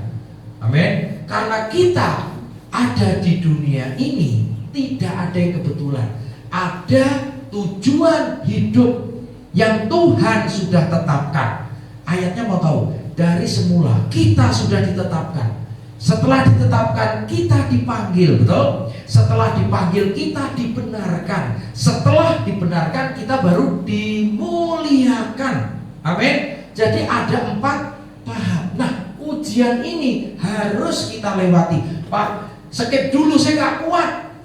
Amin. Karena kita ada di dunia ini tidak ada yang kebetulan, ada tujuan hidup yang Tuhan sudah tetapkan. Ayatnya mau tahu, dari semula kita sudah ditetapkan. Setelah ditetapkan kita dipanggil, betul? Setelah dipanggil kita dibenarkan. Setelah dibenarkan kita baru dimuliakan. Amin. Jadi ada 4 tahap. Nah, ujian ini harus kita lewati. Pak, skip dulu, saya gak kuat.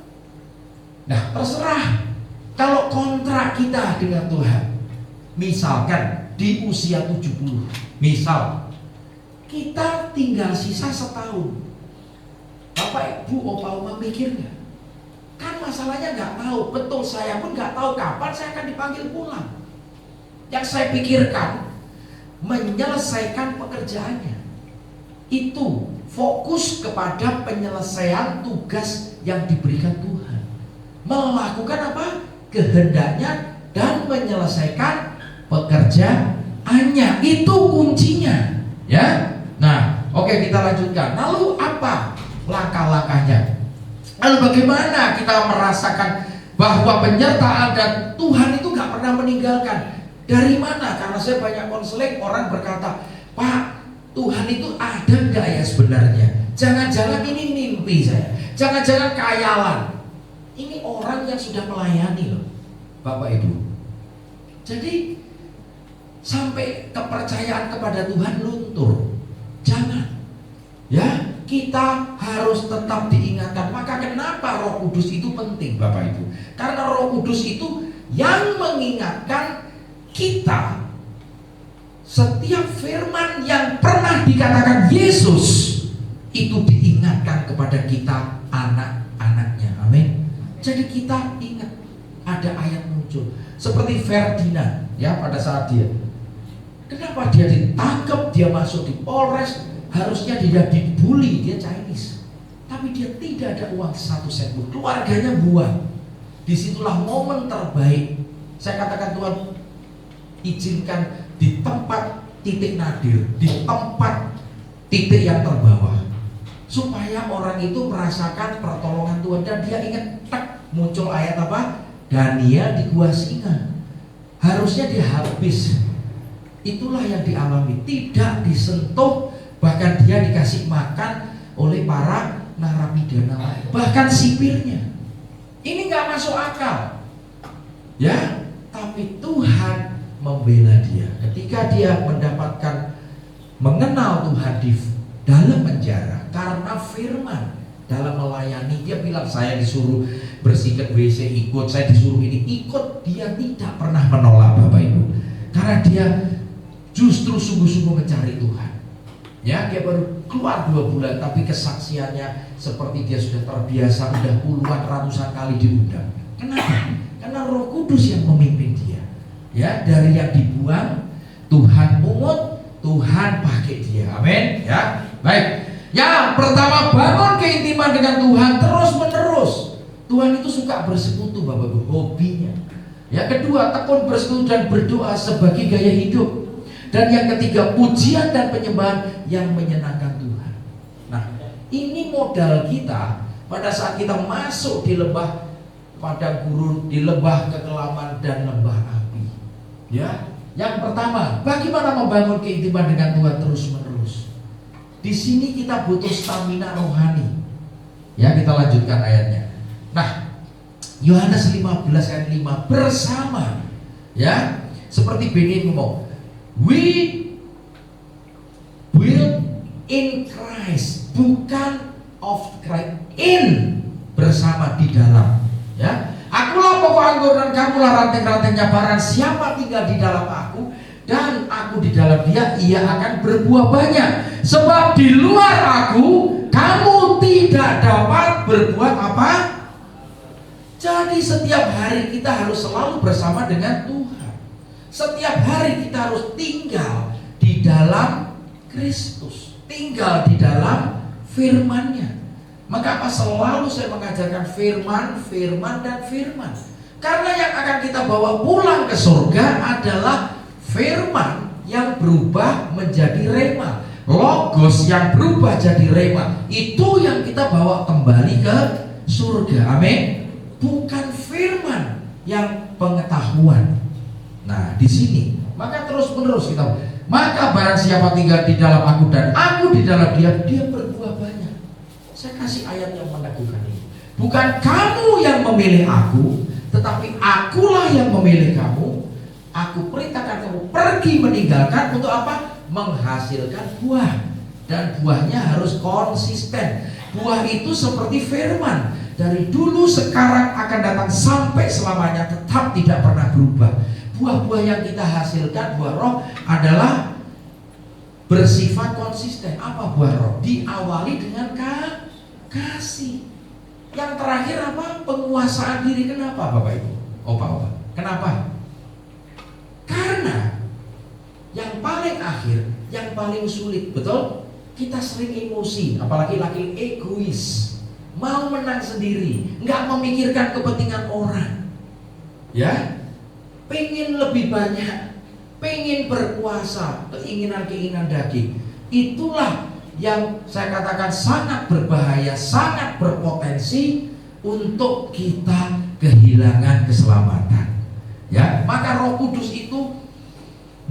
Nah, terserah. Kalau kontrak kita dengan Tuhan, misalkan di usia 70, misal kita tinggal sisa setahun, Bapak Ibu Opa Oma mikir gak? Kan masalahnya gak tahu, betul saya pun gak tahu kapan saya akan dipanggil pulang. Yang saya pikirkan menyelesaikan pekerjaannya. Itu fokus kepada penyelesaian tugas yang diberikan Tuhan. Melakukan apa? Kehendaknya dan menyelesaikan pekerjaannya. Itu kuncinya. Ya. Nah, oke, kita lanjutkan. Lalu apa langkah-langkahnya? Lalu bagaimana kita merasakan bahwa penyertaan dan Tuhan itu gak pernah meninggalkan? Dari mana? Karena saya banyak konseling, orang berkata, Pak, Tuhan itu ada nggak ya sebenarnya? Jangan-jangan ini mimpi saya, jangan-jangan khayalan. Ini orang yang sudah melayani loh, Bapak Ibu. Jadi sampai kepercayaan kepada Tuhan luntur. Jangan. Ya, kita harus tetap diingatkan. Maka kenapa Roh Kudus itu penting, Bapak Ibu? Karena Roh Kudus itu yang mengingatkan kita setiap firman yang pernah dikatakan Yesus itu diingatkan kepada kita anak-anaknya. Amin. Jadi kita ingat ada ayat muncul seperti Ferdinand ya pada saat dia. Kenapa dia ditangkap, dia masuk di Polres, harusnya dia dibully, dia Chinese. Tapi dia tidak ada uang 1 sen pun. Keluarganya buang. Disitulah momen terbaik. Saya katakan Tuhan izinkan di tempat titik nadir, di tempat titik yang terbawah, supaya orang itu merasakan pertolongan Tuhan dan dia ingat, muncul ayat apa? Daniel di gua singa. Harusnya dia habis. Itulah yang dialami, tidak disentuh, bahkan dia dikasih makan oleh para narapidana, bahkan sipirnya. Ini nggak masuk akal, ya. Tapi Tuhan membela dia. Ketika dia mengenal Tuhan di dalam penjara karena firman, dalam melayani, dia bilang saya disuruh bersihkan WC ikut, saya disuruh ini ikut. Dia tidak pernah menolak, Bapak Ibu, karena dia justru sungguh-sungguh mencari Tuhan. Ya, dia baru keluar 2 bulan, tapi kesaksiannya seperti dia sudah terbiasa, sudah puluhan ratusan kali diundang. Kenapa? Karena Roh Kudus yang memimpin dia. Ya, dari yang dibuang Tuhan pungut, Tuhan pakai dia. Amin. Ya, baik. Yang pertama, bangun keintiman dengan Tuhan terus menerus. Tuhan itu suka bersekutu, Bapak Ibu, hobinya. Yang kedua, tekun bersekutu dan berdoa sebagai gaya hidup. Dan yang ketiga, pujian dan penyembahan yang menyenangkan Tuhan. Nah, ini modal kita pada saat kita masuk di lembah padang gurun, di lembah kekelaman dan lembah api. Ya, yang pertama, bagaimana membangun keintiman dengan Tuhan terus menerus. Di sini kita butuh stamina rohani. Ya, kita lanjutkan ayatnya. Nah, Yohanes 15 ayat 5, bersama, ya, seperti Beni ngomong, we will in Christ, bukan of Christ, in, bersama, di dalam. Ya, akulah pokok anggur dan kamulah ranting-rantingnya. Barang siapa tinggal di dalam aku dan aku di dalam dia, ia akan berbuah banyak. Sebab di luar aku kamu tidak dapat berbuat apa? Jadi setiap hari kita harus selalu bersama dengan Tuhan. Setiap hari kita harus tinggal di dalam Kristus, tinggal di dalam firman-Nya. Maka apa selalu saya mengajarkan firman, firman, dan firman. Karena yang akan kita bawa pulang ke surga adalah firman yang berubah menjadi rema, logos yang berubah jadi rema. Itu yang kita bawa kembali ke surga. Amin. Bukan firman yang pengetahuan. Nah, di sini maka terus menerus kita. Maka barang siapa tinggal di dalam aku dan aku di dalam dia, dia berbuah banyak. Saya kasih ayat yang meneguhkan ini. Bukan kamu yang memilih aku, tetapi akulah yang memilih kamu. Aku perintahkan kamu pergi meninggalkan untuk apa? Menghasilkan buah. Dan buahnya harus konsisten. Buah itu seperti firman, dari dulu, sekarang, akan datang sampai selamanya, tetap tidak pernah berubah. Buah-buah yang kita hasilkan, buah roh, adalah bersifat konsisten. Apa buah roh? Diawali dengan kasih. Yang terakhir apa? Penguasaan diri. Kenapa, Bapak Ibu? Opa. Kenapa? Karena yang paling akhir, yang paling sulit, betul? Kita sering emosi, apalagi laki egois, mau menang sendiri, nggak memikirkan kepentingan orang. Ya, pengen lebih banyak, pengen berkuasa, keinginan-keinginan daging. Itulah yang saya katakan sangat berbahaya, sangat berpotensi untuk kita kehilangan keselamatan. Ya, maka Roh Kudus itu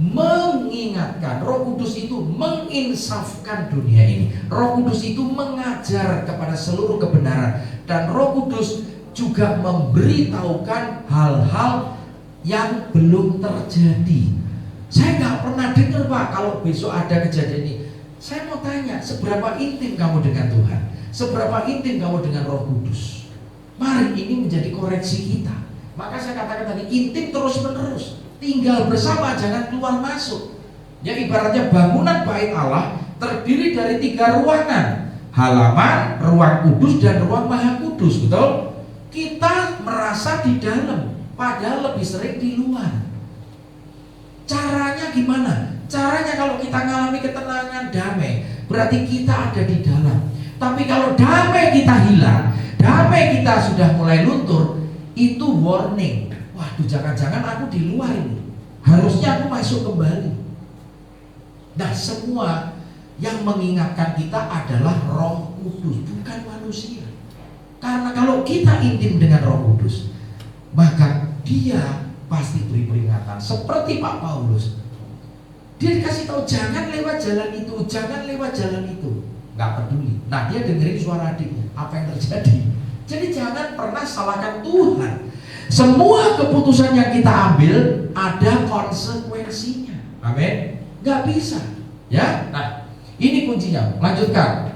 mengingatkan. Roh Kudus itu menginsafkan dunia ini. Roh Kudus itu mengajar kepada seluruh kebenaran, dan Roh Kudus juga memberitahukan hal-hal yang belum terjadi. Saya nggak pernah dengar, Pak, kalau besok ada kejadian ini. Saya mau tanya, seberapa intim kamu dengan Tuhan? Seberapa intim kamu dengan Roh Kudus? Mari ini menjadi koreksi kita. Maka saya katakan tadi, intim terus menerus. Tinggal bersama, jangan keluar masuk. Ya, ibaratnya bangunan bait Allah terdiri dari 3 ruangan: halaman, ruang kudus, dan ruang maha kudus. Betul? Kita merasa di dalam, padahal lebih sering di luar. Caranya gimana? Caranya kalau kita mengalami ketenangan, damai, berarti kita ada di dalam. Tapi kalau damai kita hilang, damai kita sudah mulai luntur, itu warning. Waduh, jangan-jangan aku di luar ini. Harusnya aku masuk kembali. Nah, semua yang mengingatkan kita adalah Roh Kudus, bukan manusia. Karena kalau kita intim dengan Roh Kudus, maka dia pasti beri peringatan. Seperti Pak Paulus, dia dikasih tahu jangan lewat jalan itu, jangan lewat jalan itu. Nggak peduli. Nah, dia dengerin suara adiknya, apa yang terjadi. Jadi jangan pernah salahkan Tuhan. Semua keputusan yang kita ambil ada konsekuensinya. Amin. Nggak bisa. Ya. Nah, ini kuncinya. Lanjutkan.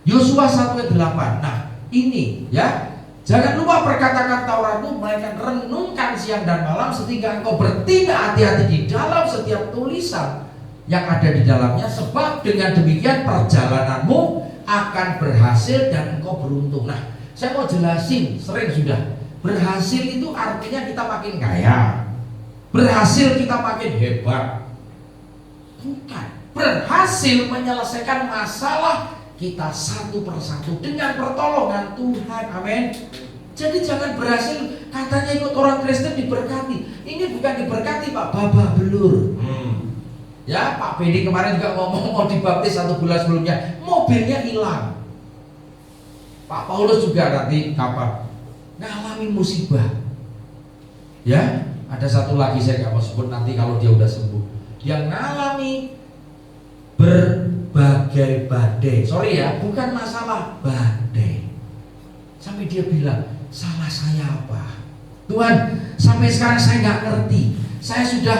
Yosua 1:8. Nah, ini ya. Jangan lupa perkatakan Tauratmu, melainkan renungkan siang dan malam, sehingga engkau bertindak hati-hati di dalam setiap tulisan yang ada di dalamnya, sebab dengan demikian perjalananmu akan berhasil dan engkau beruntung. Nah, saya mau jelasin, sering sudah. Berhasil itu artinya kita makin kaya, berhasil kita makin hebat. Bukan. Berhasil menyelesaikan masalah kita satu persatu dengan pertolongan Tuhan. Amin. Jadi jangan berhasil katanya ikut orang Kristen diberkati. Ini bukan diberkati, Pak, babak belur. Ya, Pak Bedi kemarin juga ngomong mau dibaptis 1 bulan sebelumnya, mobilnya hilang. Pak Paulus juga nanti kapan ngalami musibah. Ya, ada satu lagi saya nggak mau sebut, nanti kalau dia udah sembuh, yang ngalami berbagai badai. Sorry ya, bukan masalah badai. Sampai dia bilang, salah saya apa? Tuhan, sampai sekarang saya nggak ngerti. Saya sudah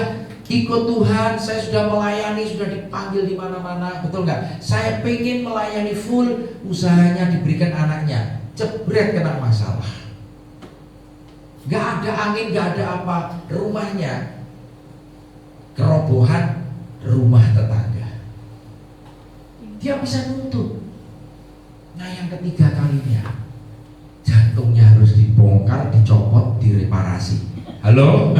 ikut Tuhan, saya sudah melayani, sudah dipanggil di mana-mana, betul nggak? Saya pengen melayani full, usahanya diberikan anaknya, jebret kena masalah. Nggak ada angin, nggak ada apa, rumahnya kerobohan rumah tetangga. Dia bisa nuntut. Nah, yang ketiga kalinya jantungnya harus dibongkar, dicopot, direparasi. Halo?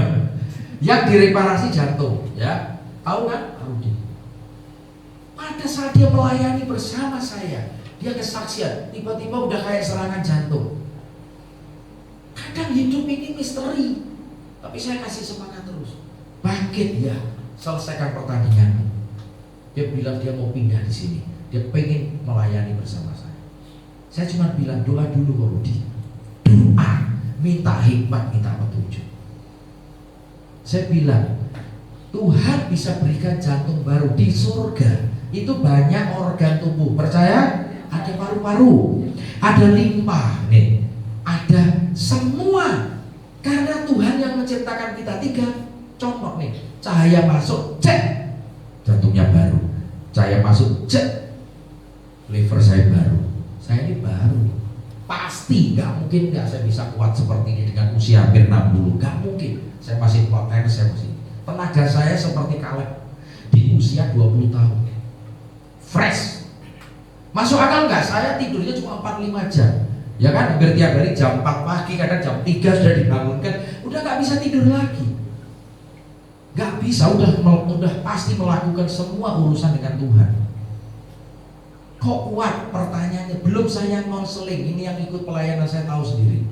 Yang direparasi jantung, ya. Tahu kan? Rudi. Pada saat dia melayani bersama saya, dia kesaksian, tiba-tiba udah kayak serangan jantung. Kadang hidup ini misteri, tapi saya kasih semangat terus. Bangkit ya, selesaikan pertandinganmu. Dia bilang dia mau pindah di sini, dia pengen melayani bersama saya. Saya cuma bilang doa dulu, Pak Rudi. Doa, minta hikmat, minta petunjuk. Saya bilang Tuhan bisa berikan jantung baru di surga. Itu banyak organ tubuh. Percaya? Ada paru-paru, ada limpa, nih, ada semua. Karena Tuhan yang menciptakan kita. 3 contoh nih. Cahaya masuk, cek, jantungnya baru. Cahaya masuk, cek, liver saya baru. Saya ini baru. Pasti nggak mungkin nggak saya bisa kuat seperti ini dengan usia hampir 60. Nggak mungkin. Saya masih kuat, saya masih. Tenaga saya seperti Kaleb di usia 20 tahun. Fresh. Masuk akal nggak? Saya tidurnya cuma 4-5 jam. Ya kan, hampir tiap hari jam 4 pagi, kadang jam 3 sudah dibangunkan. Udah nggak bisa tidur lagi. Nggak bisa, udah pasti melakukan semua urusan dengan Tuhan. Kok kuat? Pertanyaannya, belum saya konseling. Ini yang ikut pelayanan saya tahu sendiri.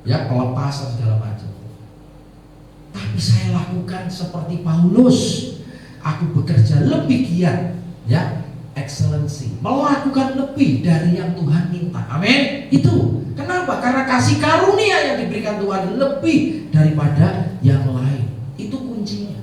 Ya, pelepasan segala macam. Tapi saya lakukan seperti Paulus. Aku bekerja lebih giat, ya, excellency, melakukan lebih dari yang Tuhan minta. Amin. Itu kenapa? Karena kasih karunia yang diberikan Tuhan lebih daripada yang lain. Itu kuncinya.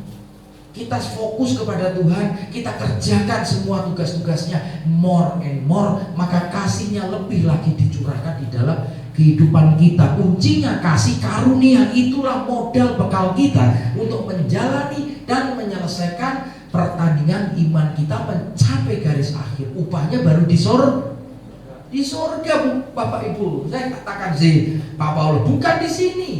kita fokus kepada Tuhan, kita kerjakan semua tugas-tugasnya more and more, maka kasih-Nya lebih lagi dicurahkan di dalam kehidupan kita. Kuncinya kasih karunia, itulah modal bekal kita untuk menjalani dan menyelesaikan pertandingan iman kita mencapai garis akhir. Upahnya baru di surga, Bapak Ibu. Saya katakan sih, Pak Paulus, bukan di sini.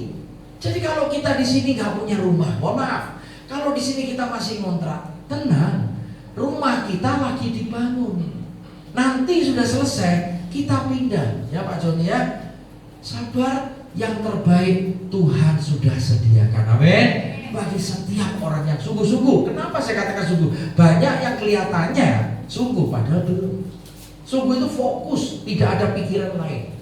Jadi kalau kita di sini nggak punya rumah, mohon maaf. Kalau di sini kita masih ngontrak, tenang, rumah kita lagi dibangun. Nanti sudah selesai, kita pindah, ya Pak Joni ya. Sabar, yang terbaik Tuhan sudah sediakan. Amin. Bagi setiap orang yang sungguh-sungguh. Kenapa saya katakan sungguh? Banyak yang kelihatannya sungguh, padahal belum. Sungguh itu fokus, tidak ada pikiran lain.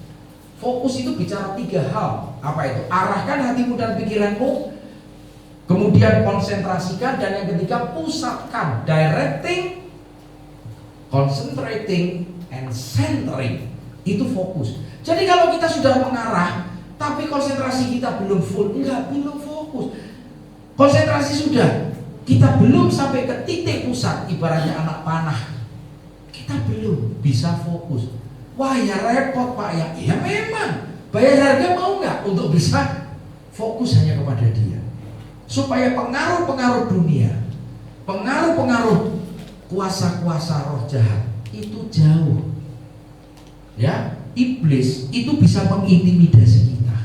Fokus itu bicara 3 hal. Apa itu? Arahkan hatimu dan pikiranmu. Kemudian konsentrasikan, dan yang ketiga pusatkan, directing, concentrating, and centering. Itu fokus. Jadi kalau kita sudah mengarah, tapi konsentrasi kita belum full, belum fokus. Konsentrasi sudah, kita belum sampai ke titik pusat, ibaratnya anak panah. Kita belum bisa fokus. Wah ya repot Pak ya. Ya memang, bayar harga mau nggak untuk bisa fokus hanya kepada Dia? Supaya pengaruh-pengaruh dunia, pengaruh-pengaruh kuasa-kuasa roh jahat itu jauh. Ya, iblis itu bisa mengintimidasi kita.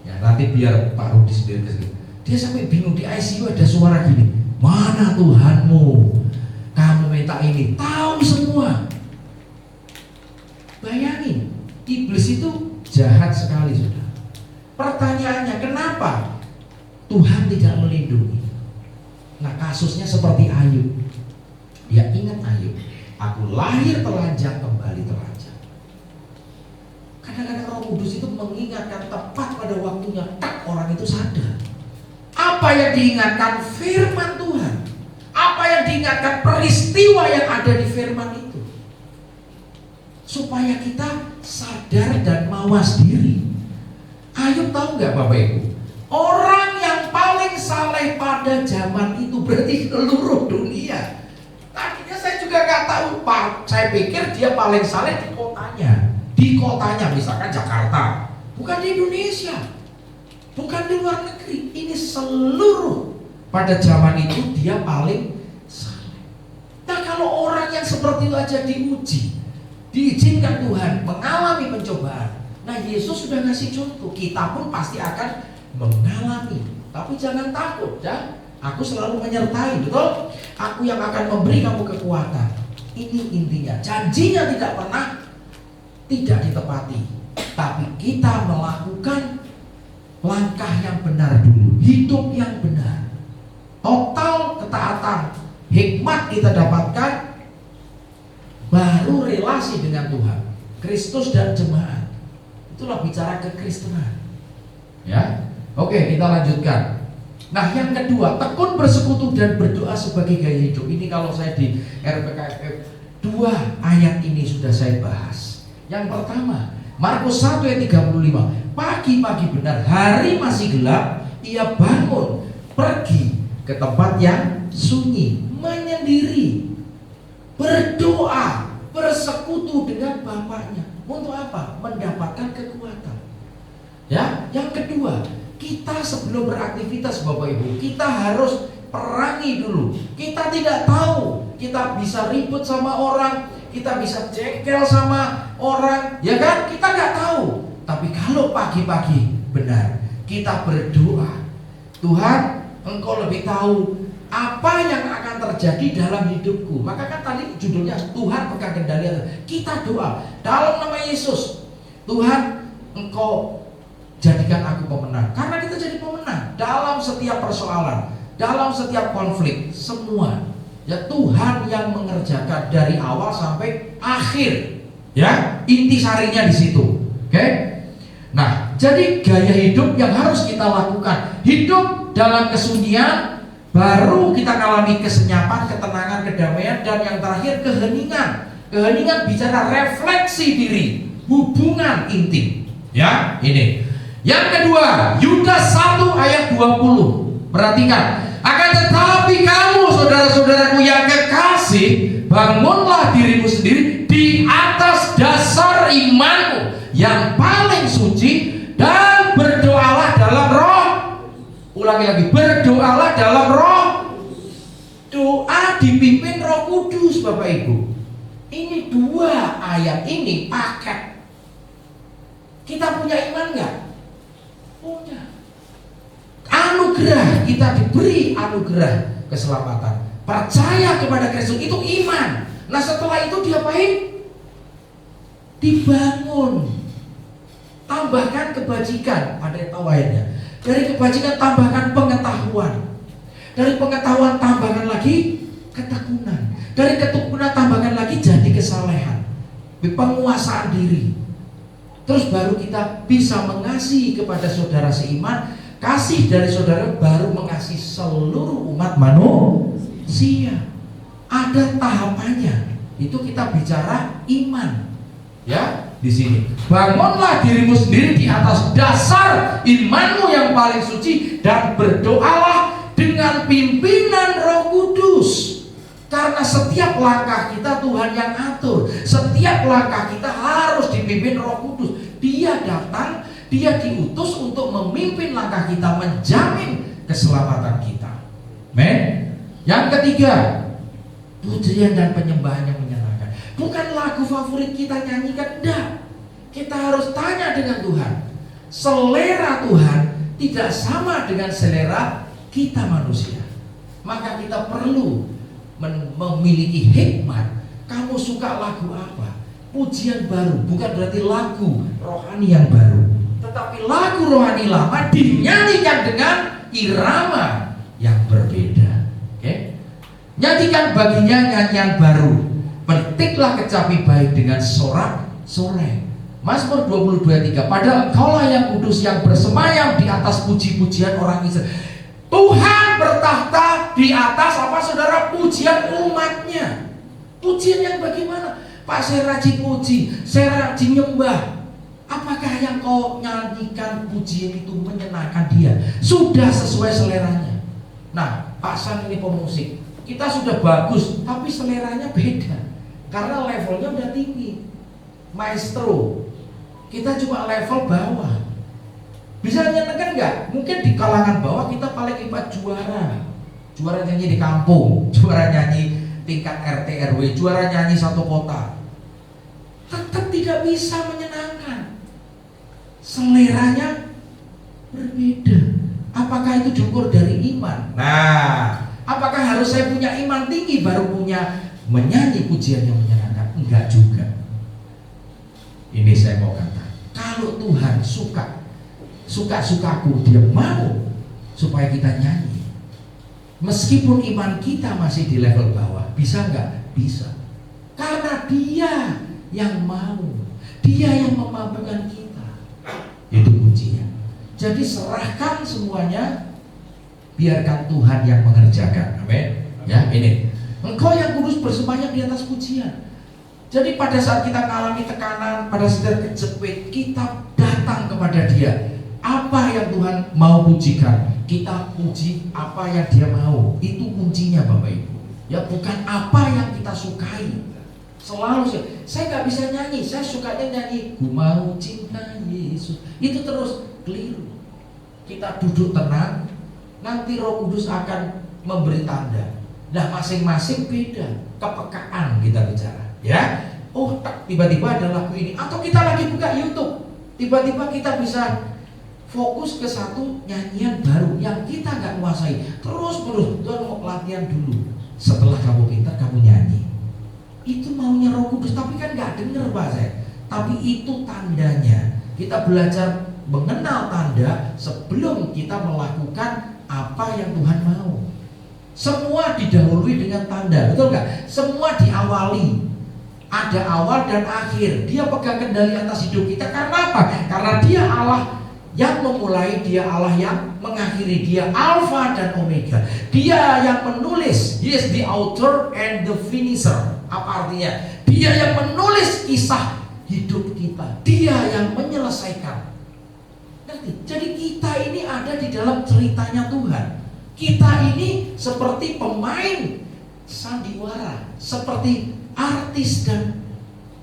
Ya, nanti biar Pak Rudi sendiri kesini. Dia sampai bingung, di ICU ada suara gini, mana Tuhanmu? Kamu minta ini, tahu semua. Bayangin, iblis itu jahat sekali sudah. Pertanyaannya, kenapa Tuhan tidak melindungi? Nah, kasusnya seperti Ayub. Dia ingat Ayub, aku lahir telanjang, kembali telanjang. Kadang-kadang Roh Kudus itu mengingatkan tepat pada waktunya, orang itu sadar. Apa yang diingatkan? Firman Tuhan. Apa yang diingatkan? Peristiwa yang ada di firman itu. Supaya kita sadar dan mawas diri. Ayub tahu nggak Bapak Ibu? Orang yang paling saleh pada zaman itu berarti seluruh dunia. Tadinya saya juga nggak tahu, Pak. Saya pikir dia paling saleh di kotanya. Di kotanya, misalkan Jakarta, bukan di Indonesia, bukan di luar negeri. Ini seluruh pada zaman itu dia paling saleh. Nah, kalau orang yang seperti itu aja diuji, diizinkan Tuhan mengalami pencobaan. Nah, Yesus sudah ngasih contoh, kita pun pasti akan mengalami. Tapi jangan takut ya. Aku selalu menyertai, betul? Aku yang akan memberi kamu kekuatan. Ini intinya. Janjinya tidak pernah tidak ditepati. Tapi kita melakukan langkah yang benar dulu, hidup yang benar. Total ketaatan, hikmat kita dapatkan, baru relasi dengan Tuhan, Kristus dan jemaat. Itulah bicara kekristenan. Ya. Oke, kita lanjutkan. Nah, yang kedua, tekun bersekutu dan berdoa sebagai gaya hidup. Ini kalau saya di RPKFF 2 ayat ini sudah saya bahas. Yang pertama, Markus 1 ayat 35. Pagi-pagi benar, hari masih gelap, ia bangun, pergi ke tempat yang sunyi, menyendiri, berdoa, bersekutu dengan Bapaknya. Untuk apa? Mendapatkan kekuatan. Ya, yang kedua, kita sebelum beraktivitas Bapak Ibu, kita harus perangi dulu. Kita tidak tahu, kita bisa ribut sama orang, kita bisa jengkel sama orang, ya kan? Kita nggak tahu. Tapi kalau pagi-pagi benar, kita berdoa, Tuhan, Engkau lebih tahu apa yang akan terjadi dalam hidupku. Maka kan tadi judulnya Tuhan pegang kendali. Kita doa dalam nama Yesus, Tuhan, Engkau jadikan aku pemenang. Karena kita jadi pemenang dalam setiap persoalan, dalam setiap konflik, semua. Ya, Tuhan yang mengerjakan dari awal sampai akhir. Ya, inti sarinya di situ. Oke? Nah, jadi gaya hidup yang harus kita lakukan, hidup dalam kesunyian, baru kita alami kesenyapan, ketenangan, kedamaian, dan yang terakhir keheningan. Keheningan bicara refleksi diri, hubungan intim. Ya, ini. Yang kedua, Yudas 1 ayat 20. Perhatikan, akan tetapi dipimpin Roh Kudus, Bapak Ibu. Ini dua ayat ini paket. Kita punya iman nggak? Punya. Anugerah, kita diberi anugerah keselamatan. Percaya kepada Kristus itu iman. Nah setelah itu diapain? Dibangun. Tambahkan kebajikan. Ada yang tahu ayatnya? Dari kebajikan tambahkan pengetahuan. Dari pengetahuan tambahkan lagi ketekunan. Dari ketekunan tambahkan lagi jadi kesalehan, penguasaan diri. Terus baru kita bisa mengasihi kepada saudara seiman. Kasih dari saudara baru mengasihi seluruh umat manusia. Ada tahapannya. Itu kita bicara iman. Ya, di sini. Bangunlah dirimu sendiri di atas dasar imanmu yang paling suci dan berdoalah dengan pimpinan Roh Kudus. Karena setiap langkah kita Tuhan yang atur. Setiap langkah kita harus dipimpin Roh Kudus. Dia datang, dia diutus untuk memimpin langkah kita, menjamin keselamatan kita. Men. Yang ketiga, pujian dan penyembahan yang menyenangkan. Bukan lagu favorit kita nyanyikan, enggak. Kita harus tanya dengan Tuhan. Selera Tuhan tidak sama dengan selera kita manusia. Maka kita perlu memiliki hikmat. Kamu suka lagu apa? Pujian baru bukan berarti lagu rohani yang baru, tetapi lagu rohani lama dinyanyikan dengan irama yang berbeda. Oke? Nyanyikan baginya nyanyian baru. Petiklah kecapi baik dengan sorak-sorai. Mazmur 22:3. Pada Engkaulah yang kudus yang bersemayam di atas puji-pujian orang Israel. Tuhan bertahta di atas apa saudara? Pujian umatnya. Pujian yang bagaimana? Pak, saya rajin puji, saya rajin nyembah. Apakah yang kau nyanyikan pujian itu menyenangkan dia? Sudah sesuai seleranya. Nah, Pak San ini pemusik, kita sudah bagus, tapi seleranya beda. Karena levelnya udah tinggi. Maestro, kita cuma level bawah. Bisa nyenengkan nggak? Mungkin di kalangan bawah kita paling hebat juara nyanyi di kampung, juara nyanyi tingkat RT RW, juara nyanyi satu kota. Tetap tidak bisa menyenangkan. Seleranya berbeda. Apakah itu diukur dari iman? Nah, apakah harus saya punya iman tinggi baru punya menyanyi pujian yang menyenangkan? Enggak juga. Ini saya mau kata, kalau Tuhan suka-sukaku, dia mau supaya kita nyanyi. Meskipun iman kita masih di level bawah, bisa nggak? Bisa. Karena dia yang mau, dia yang memampukan kita. Itu kuncinya. Jadi serahkan semuanya, biarkan Tuhan yang mengerjakan. Amin. Ya, ini. Engkau yang kudus bersemayam di atas pujian. Jadi pada saat kita mengalami tekanan, pada saat kejepit, kita datang kepada Dia. Apa yang Tuhan mau pujikan, kita puji apa yang Dia mau. Itu kuncinya Bapak Ibu. Ya, bukan apa yang kita sukai. Selalu saya nggak bisa nyanyi, saya sukanya nyanyi Ku mau cinta Yesus. Itu terus keliru. Kita duduk tenang, nanti Roh Kudus akan memberi tanda. Nah, masing-masing beda. Kepekaan kita bicara. Ya, oh tiba-tiba ada lagu ini. Atau kita lagi buka YouTube, tiba-tiba kita bisa fokus ke satu nyanyian baru yang kita nggak menguasai. Terus Tuhan mau latihan dulu. Setelah kamu pintar, kamu nyanyi. Itu maunya Roh Kudus, tapi kan nggak dengar Pak saya. Tapi itu tandanya. Kita belajar mengenal tanda sebelum kita melakukan apa yang Tuhan mau. Semua didahului dengan tanda, betul nggak? Semua diawali. Ada awal dan akhir. Dia pegang kendali atas hidup kita. Karena apa? Karena Dia Allah yang memulai, Dia Allah yang mengakhiri. Dia Alfa dan Omega. Dia yang menulis. He is the author and the finisher. Apa artinya? Dia yang menulis kisah hidup kita. Dia yang menyelesaikan. Ngerti? Jadi kita ini ada di dalam ceritanya Tuhan. Kita ini seperti pemain sandiwara, seperti artis dan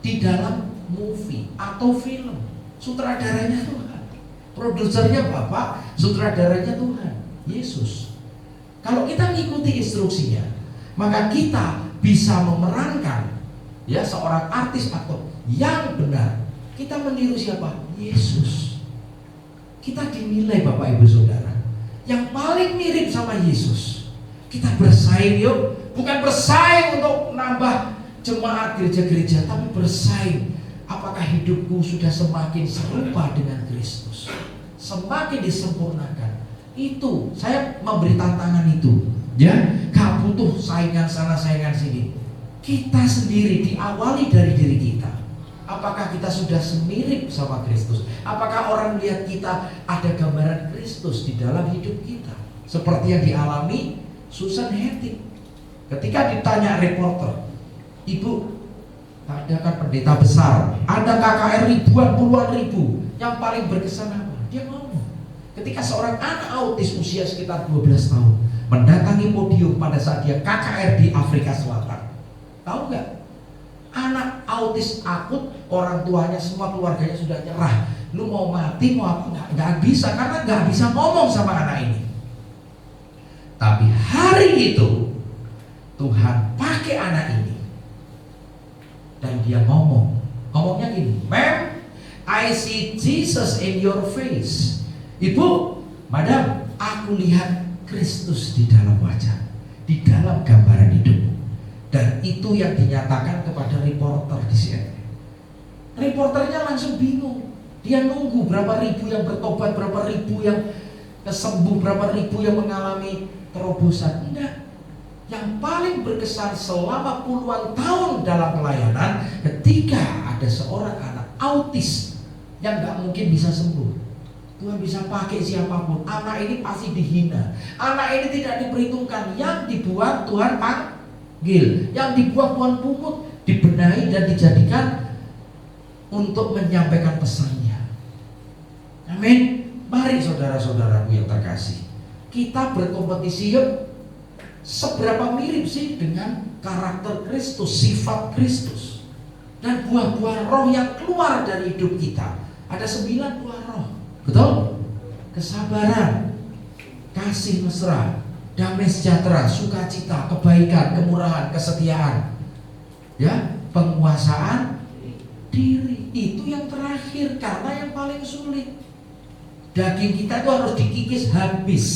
di dalam movie atau film. Sutradaranya Tuhan, produsernya Bapak, sutradaranya Tuhan Yesus. Kalau kita ngikuti instruksinya, maka kita bisa memerankan ya seorang artis aktor yang benar. Kita meniru siapa? Yesus. Kita dinilai Bapak Ibu Saudara yang paling mirip sama Yesus. Kita bersaing yuk, bukan bersaing untuk nambah jemaat gereja-gereja, tapi bersaing apakah hidupku sudah semakin serupa dengan Kristus, semakin disempurnakan. Itu saya memberi tantangan itu ya, gak butuh saingan sana saingan sini. Kita sendiri diawali dari diri kita. Apakah kita sudah semirip sama Kristus? Apakah orang lihat kita ada gambaran Kristus di dalam hidup kita? Seperti yang dialami Susan Hetty. Ketika ditanya reporter, Ibu, ada kan pendeta besar, ada KKR ribuan, puluhan ribu, yang paling berkesan apa? Dia ngomong, ketika seorang anak autis usia sekitar 12 tahun mendatangi podium pada saat dia KKR di Afrika Selatan. Tahu nggak? Anak autis akut, orang tuanya semua keluarganya sudah nyerah. Lu mau mati mau apa? Nggak bisa, karena nggak bisa ngomong sama anak ini. Tapi hari itu Tuhan pakai anak ini dan dia ngomongnya gini, "Ma'am, I see Jesus in your face." Ibu, madam, aku lihat Kristus di dalam wajah, di dalam gambaran hidupmu. Dan itu yang dinyatakan kepada reporter di CNN. Reporternya langsung bingung. Dia nunggu berapa ribu yang bertobat, berapa ribu yang sembuh, berapa ribu yang mengalami terobosan. Enggak. Yang paling berkesan selama puluhan tahun dalam pelayanan, ketika ada seorang anak autis yang gak mungkin bisa sembuh. Tuhan bisa pakai siapapun. Anak ini pasti dihina. Anak ini tidak diperhitungkan. Yang dibuat Tuhan panggil, yang dibuat Tuhan pungut, dibenahi dan dijadikan untuk menyampaikan pesannya. Amin. Mari saudara-saudaraku yang terkasih, kita berkompetisi yuk. Seberapa mirip sih dengan karakter Kristus, sifat Kristus, dan buah-buah roh yang keluar dari hidup kita. Ada 9 buah roh, betul? Kesabaran, kasih mesra, damai sejahtera, sukacita, kebaikan, kemurahan, kesetiaan, ya, penguasaan diri. Itu yang terakhir, karena yang paling sulit. Daging kita itu harus dikikis habis.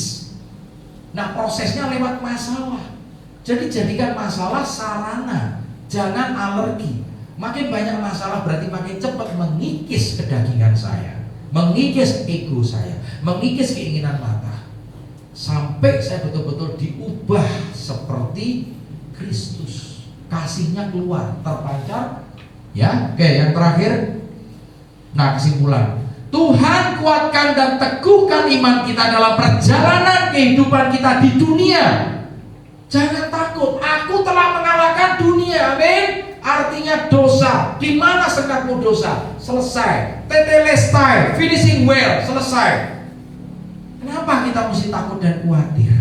Nah, prosesnya lewat masalah. Jadi jadikan masalah sarana, jangan alergi. Makin banyak masalah berarti makin cepat mengikis kedagingan saya, mengikis ego saya, mengikis keinginan mata, sampai saya betul-betul diubah seperti Kristus. Kasihnya keluar, terpancar. Ya, oke, yang terakhir. Nah, kesimpulan, Tuhan kuatkan dan teguhkan iman kita dalam perjalanan kehidupan kita di dunia. Jangan takut, aku telah mengalahkan dunia. Amin. Artinya dosa, di mana sekatmu dosa? Selesai. Tetelestai, finishing well, selesai. Kenapa kita mesti takut dan khawatir?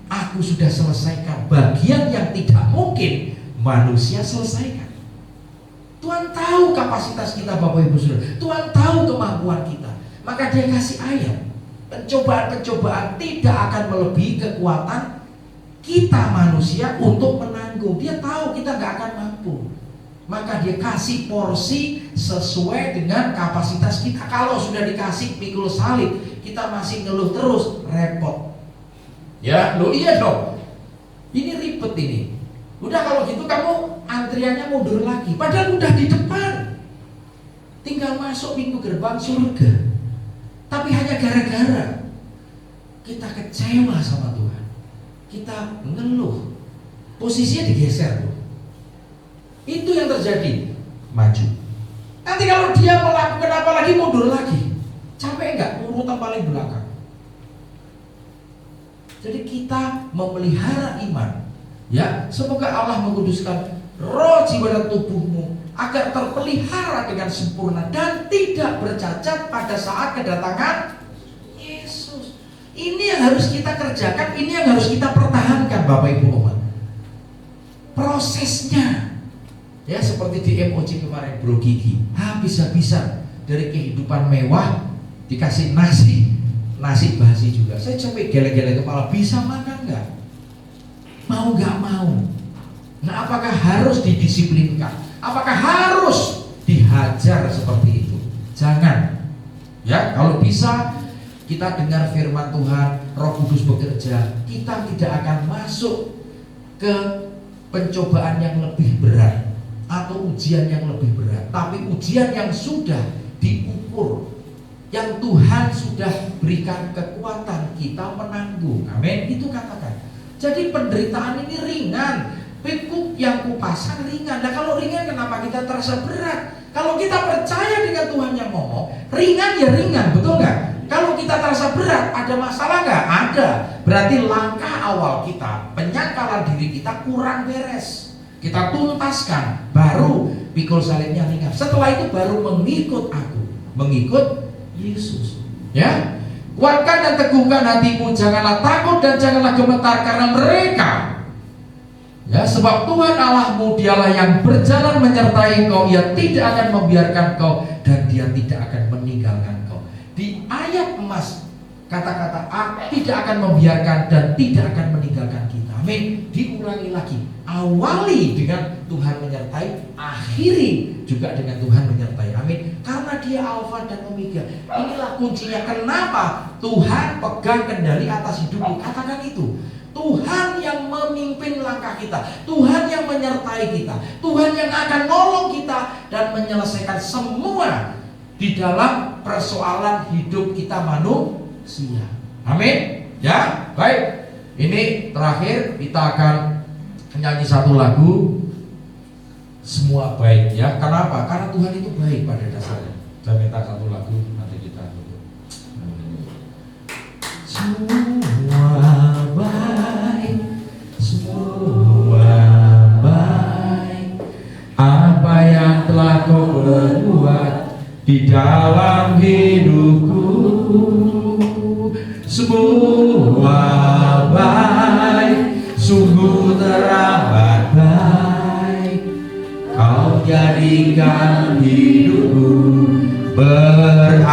Aku sudah selesaikan bagian yang tidak mungkin manusia selesaikan. Tuhan tahu kapasitas kita Bapak Ibu Saudara. Tuhan tahu kemampuan kita. Maka Dia kasih ayat. Pencobaan-pencobaan tidak akan melebihi kekuatan kita manusia untuk menanggung. Dia tahu kita gak akan mampu. Maka Dia kasih porsi sesuai dengan kapasitas kita. Kalau sudah dikasih pikul salib, kita masih ngeluh terus, repot. Ya, lo iya dong. Ini ribet ini. Udah kalau gitu kamu antriannya mundur lagi. Padahal udah di depan. Tinggal masuk pintu gerbang surga. Tapi hanya gara-gara kita kecewa sama Tuhan, kita ngeluh, posisinya digeser tuh. Itu yang terjadi. Maju. Nanti kalau dia melakukan apa lagi, mundur lagi. Capek enggak? Urutan paling belakang. Jadi kita memelihara iman. Ya, semoga Allah menguduskan roh, jiwa dan tubuhmu agar terpelihara dengan sempurna dan tidak bercacat pada saat kedatangan Yesus. Ini yang harus kita kerjakan, ini yang harus kita pertahankan Bapak Ibu umat. Prosesnya, ya seperti di MOC kemarin Bro Gigi, habis-habisan dari kehidupan mewah dikasih nasi basi juga. Saya sampai gele-gele kepala, bisa makan nggak? Mau mau nggak mau. Nah, apakah harus didisiplinkan? Apakah harus dihajar seperti itu? Jangan. Ya, kalau bisa kita dengar firman Tuhan, Roh Kudus bekerja, kita tidak akan masuk ke pencobaan yang lebih berat atau ujian yang lebih berat, tapi ujian yang sudah diukur, yang Tuhan sudah berikan kekuatan kita menanggung. Amin. Itu katakan. Jadi penderitaan ini ringan, pikuk yang kupasang ringan. Nah, kalau ringan kenapa kita terasa berat? Kalau kita percaya dengan Tuhan yang ngomong, ringan ya ringan, betul nggak? Kalau kita terasa berat, ada masalah nggak? Ada. Berarti langkah awal kita, penyangkalan diri kita kurang beres. Kita tuntaskan, baru pikul salibnya ringan. Setelah itu baru mengikut aku, mengikut Yesus. Ya, kuatkan dan teguhkan hatimu, janganlah takut dan janganlah gemetar karena mereka. Ya, sebab Tuhan Allahmu dialah yang berjalan menyertai kau, Ia tidak akan membiarkan kau dan Dia tidak akan meninggalkan kau. Di ayat emas kata-kata tidak akan membiarkan dan tidak akan meninggalkan kita. Amin. Diulangi lagi. Awali dengan Tuhan menyertai, akhiri juga dengan Tuhan menyertai. Amin. Karena Dia Alfa dan Omega. Inilah kuncinya kenapa Tuhan pegang kendali atas hidupmu. Katakan itu. Tuhan yang memimpin langkah kita, Tuhan yang menyertai kita, Tuhan yang akan nolong kita dan menyelesaikan semua di dalam persoalan hidup kita manusia. Amin. Ya, baik. Ini terakhir kita akan menyanyi satu lagu. Semua baik, ya. Kenapa? Karena Tuhan itu baik pada dasarnya. Saya minta satu lagu, nanti kita tutup. Semua baik, semua baik. Apa yang telah kau berbuat di dalam hidupku, semua baik, sungguh teramat baik. Kau jadikan hidupku berarti.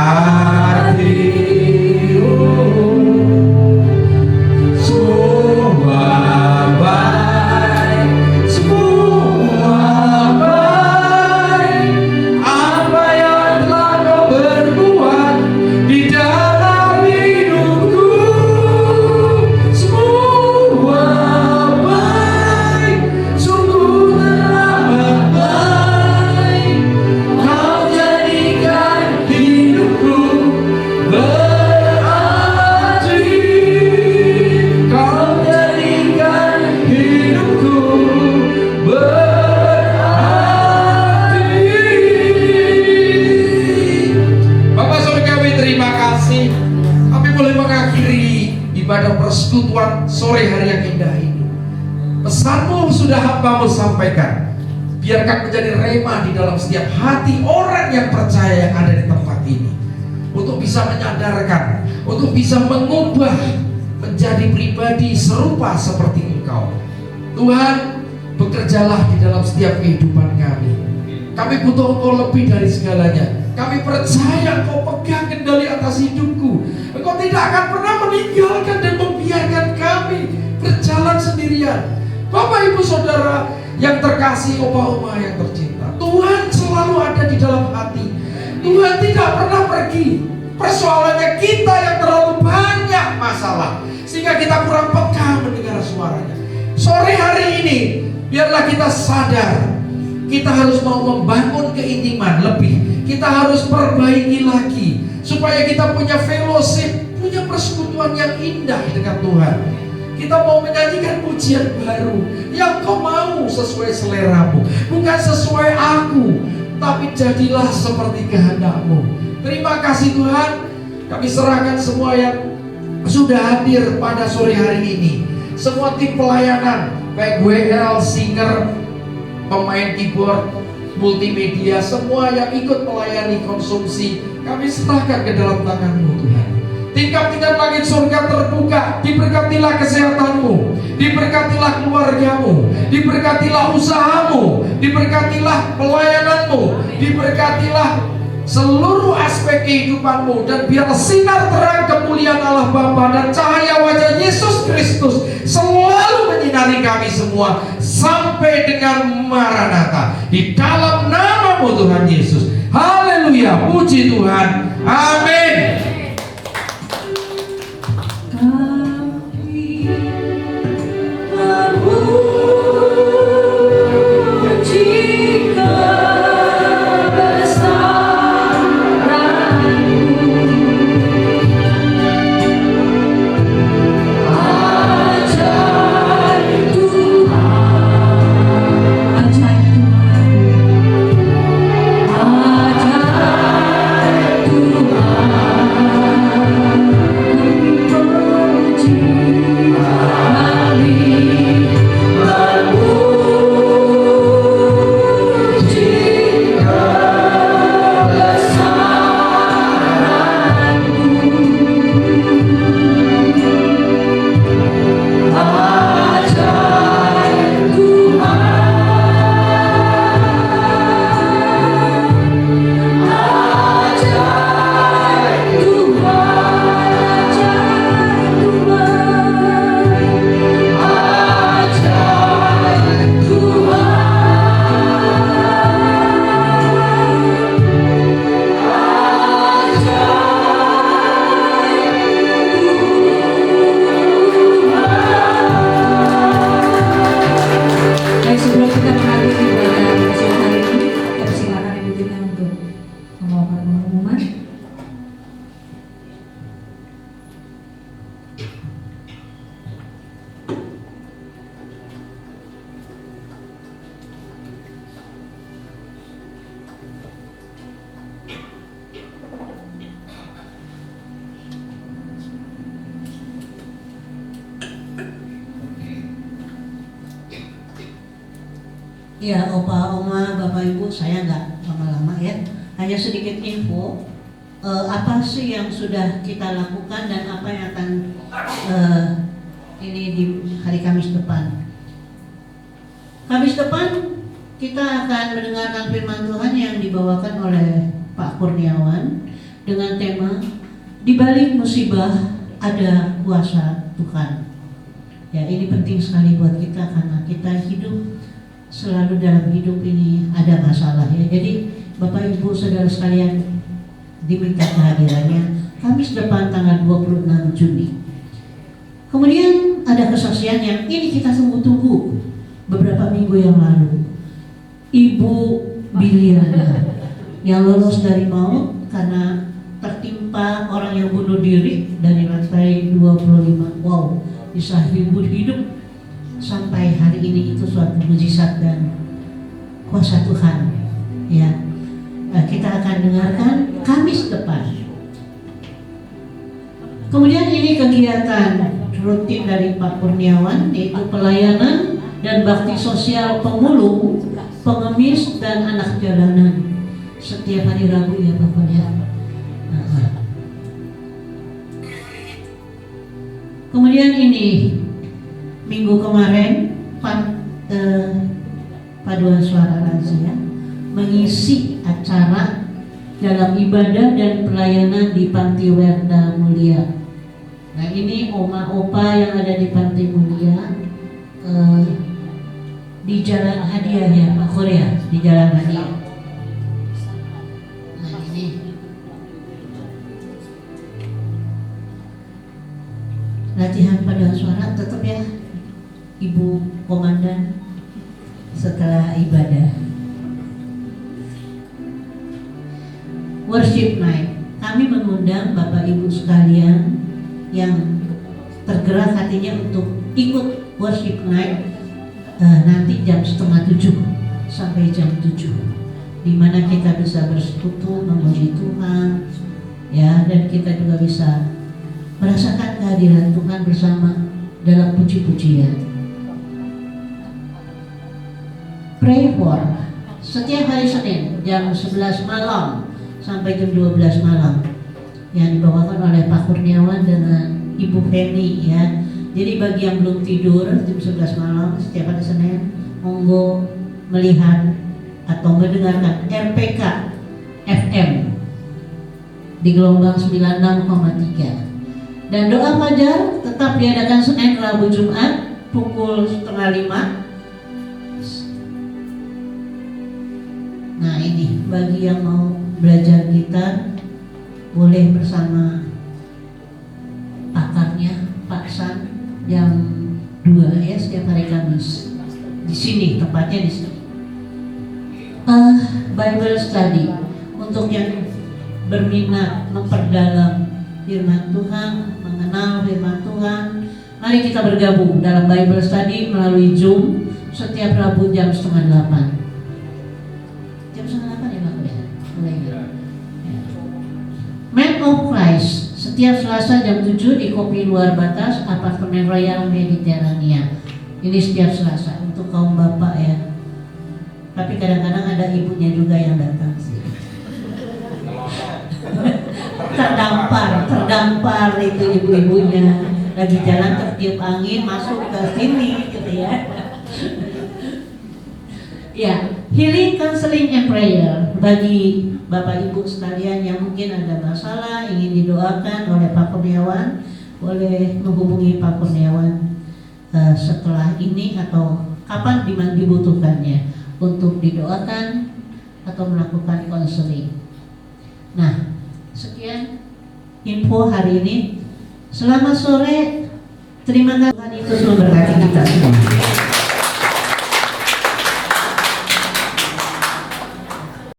Persekutuan sore hari yang indah ini, pesanmu sudah hambamu sampaikan. Biarkan menjadi rema di dalam setiap hati orang yang percaya yang ada di tempat ini, untuk bisa menyadarkan, untuk bisa mengubah menjadi pribadi serupa seperti Engkau. Tuhan, bekerjalah di dalam setiap kehidupan kami. Kami butuh Engkau lebih dari segalanya. Kami percaya Engkau pegang kendali atas hidupku. Engkau tidak akan pernah meninggalkan dan membiarkan kami berjalan sendirian. Bapak, Ibu, Saudara yang terkasih, Oma-oma yang tercinta, Tuhan selalu ada di dalam hati. Tuhan tidak pernah pergi. Persoalannya kita yang terlalu banyak masalah, sehingga kita kurang peka mendengar suaranya. Sore hari ini, biarlah kita sadar, kita harus mau membangun keintiman lebih. Kita harus perbaiki lagi, supaya kita punya fellowship, punya persekutuan yang indah dengan Tuhan. Kita mau menyanyikan pujian baru yang Kau mau sesuai seleramu, bukan sesuai aku, tapi jadilah seperti kehendak-Mu. Terima kasih Tuhan. Kami serahkan semua yang sudah hadir pada sore hari ini, semua tim pelayanan, baik WL, singer, pemain keyboard, multimedia, semua yang ikut melayani konsumsi, kami serahkan ke dalam tangan-Mu Tuhan. Tingkap-tingkap langit surga terbuka, diberkatilah kesehatanmu, diberkatilah keluargamu, diberkatilah usahamu, diberkatilah pelayananmu, diberkatilah seluruh aspek kehidupanmu, dan biar sinar terang kemuliaan Allah Bapa dan cahaya wajah Yesus Kristus selalu menyinari kami semua sampai dengan Maranatha. Di dalam namamu Tuhan Yesus. Haleluya, puji Tuhan. Amin. Ya, Opa, Oma, Bapak, Ibu, saya nggak lama-lama ya. Hanya sedikit info, apa sih yang sudah kita lakukan dan apa yang akan ini di hari Kamis depan. Kamis depan kita akan mendengarkan firman Tuhan yang dibawakan oleh Pak Kurniawan dengan tema di balik musibah ada kuasa Tuhan. Ya, ini penting sekali buat kita karena kita hidup selalu dalam hidup ini ada masalah ya. Jadi Bapak Ibu Saudara sekalian diminta kehadirannya Kamis depan tanggal 26 Juni. Kemudian ada kesaksian yang ini kita tunggu-tunggu beberapa minggu yang lalu. Ibu Biliana yang lolos dari maut karena tertimpa orang yang bunuh diri dari lantai 25. Wow, bisa hidup sampai hari ini. Itu suatu mujizat dan kuasa Tuhan ya. Kita akan dengarkan Kamis depan. Kemudian ini kegiatan rutin dari Pak Kurniawan, yaitu pelayanan dan bakti sosial pemulung, pengemis dan anak jalanan setiap hari Rabu ya Bapak ya. Kemudian ini minggu kemarin Paduan Suara Razia mengisi acara dalam ibadah dan pelayanan di Panti Werda Mulia. Nah ini oma opa yang ada di Panti Mulia di Jalan Hadiah ya Pak Korea, di Jalan Hadiah. Nah ini latihan paduan suara tetap ya Ibu Komandan setelah ibadah. Worship night, kami mengundang Bapak Ibu sekalian yang tergerak hatinya untuk ikut worship night nanti jam 6:30 sampai jam 7, di mana kita bisa bersekutu memuji Tuhan ya, dan kita juga bisa merasakan kehadiran Tuhan bersama dalam puji-pujian. Pray for setiap hari Senin jam 11 malam sampai jam 12 malam yang dibawakan oleh Pak Kurniawan dengan Ibu Feni ya. Jadi bagi yang belum tidur jam 11 malam setiap hari Senin, monggo melihat atau mendengarkan RPK FM di gelombang 96,3. Dan doa fajar tetap diadakan Senin, Rabu, Jumat pukul 4:30. Nah ini bagi yang mau belajar gitar boleh bersama pakarnya Pak San jam 2 ya setiap hari Kamis. Di sini tepatnya di sini. Bible study untuk yang berminat memperdalam firman Tuhan, mengenal firman Tuhan. Mari kita bergabung dalam Bible study melalui Zoom setiap Rabu jam 7:30. Jam 7:30 ya Pak ya? Mulai ya. Man of Christ setiap Selasa jam 7 di Kopi Luar Batas, Apartemen Royal Mediterania. Ini setiap Selasa untuk kaum bapak ya. Tapi kadang-kadang ada ibunya juga yang datang sih. terdampar itu ibu-ibunya lagi jalan tertiup angin masuk ke sini gitu ya. Ya, healing, counseling, and prayer bagi Bapak Ibu sekalian yang mungkin ada masalah ingin didoakan oleh Pak Kurniawan, boleh menghubungi Pak Kurniawan setelah ini atau kapan dibutuhkannya untuk didoakan atau melakukan counseling. Nah, sekian info hari ini. Selamat sore. Terima kasih. Tuhan Yesus memberkati kita semua.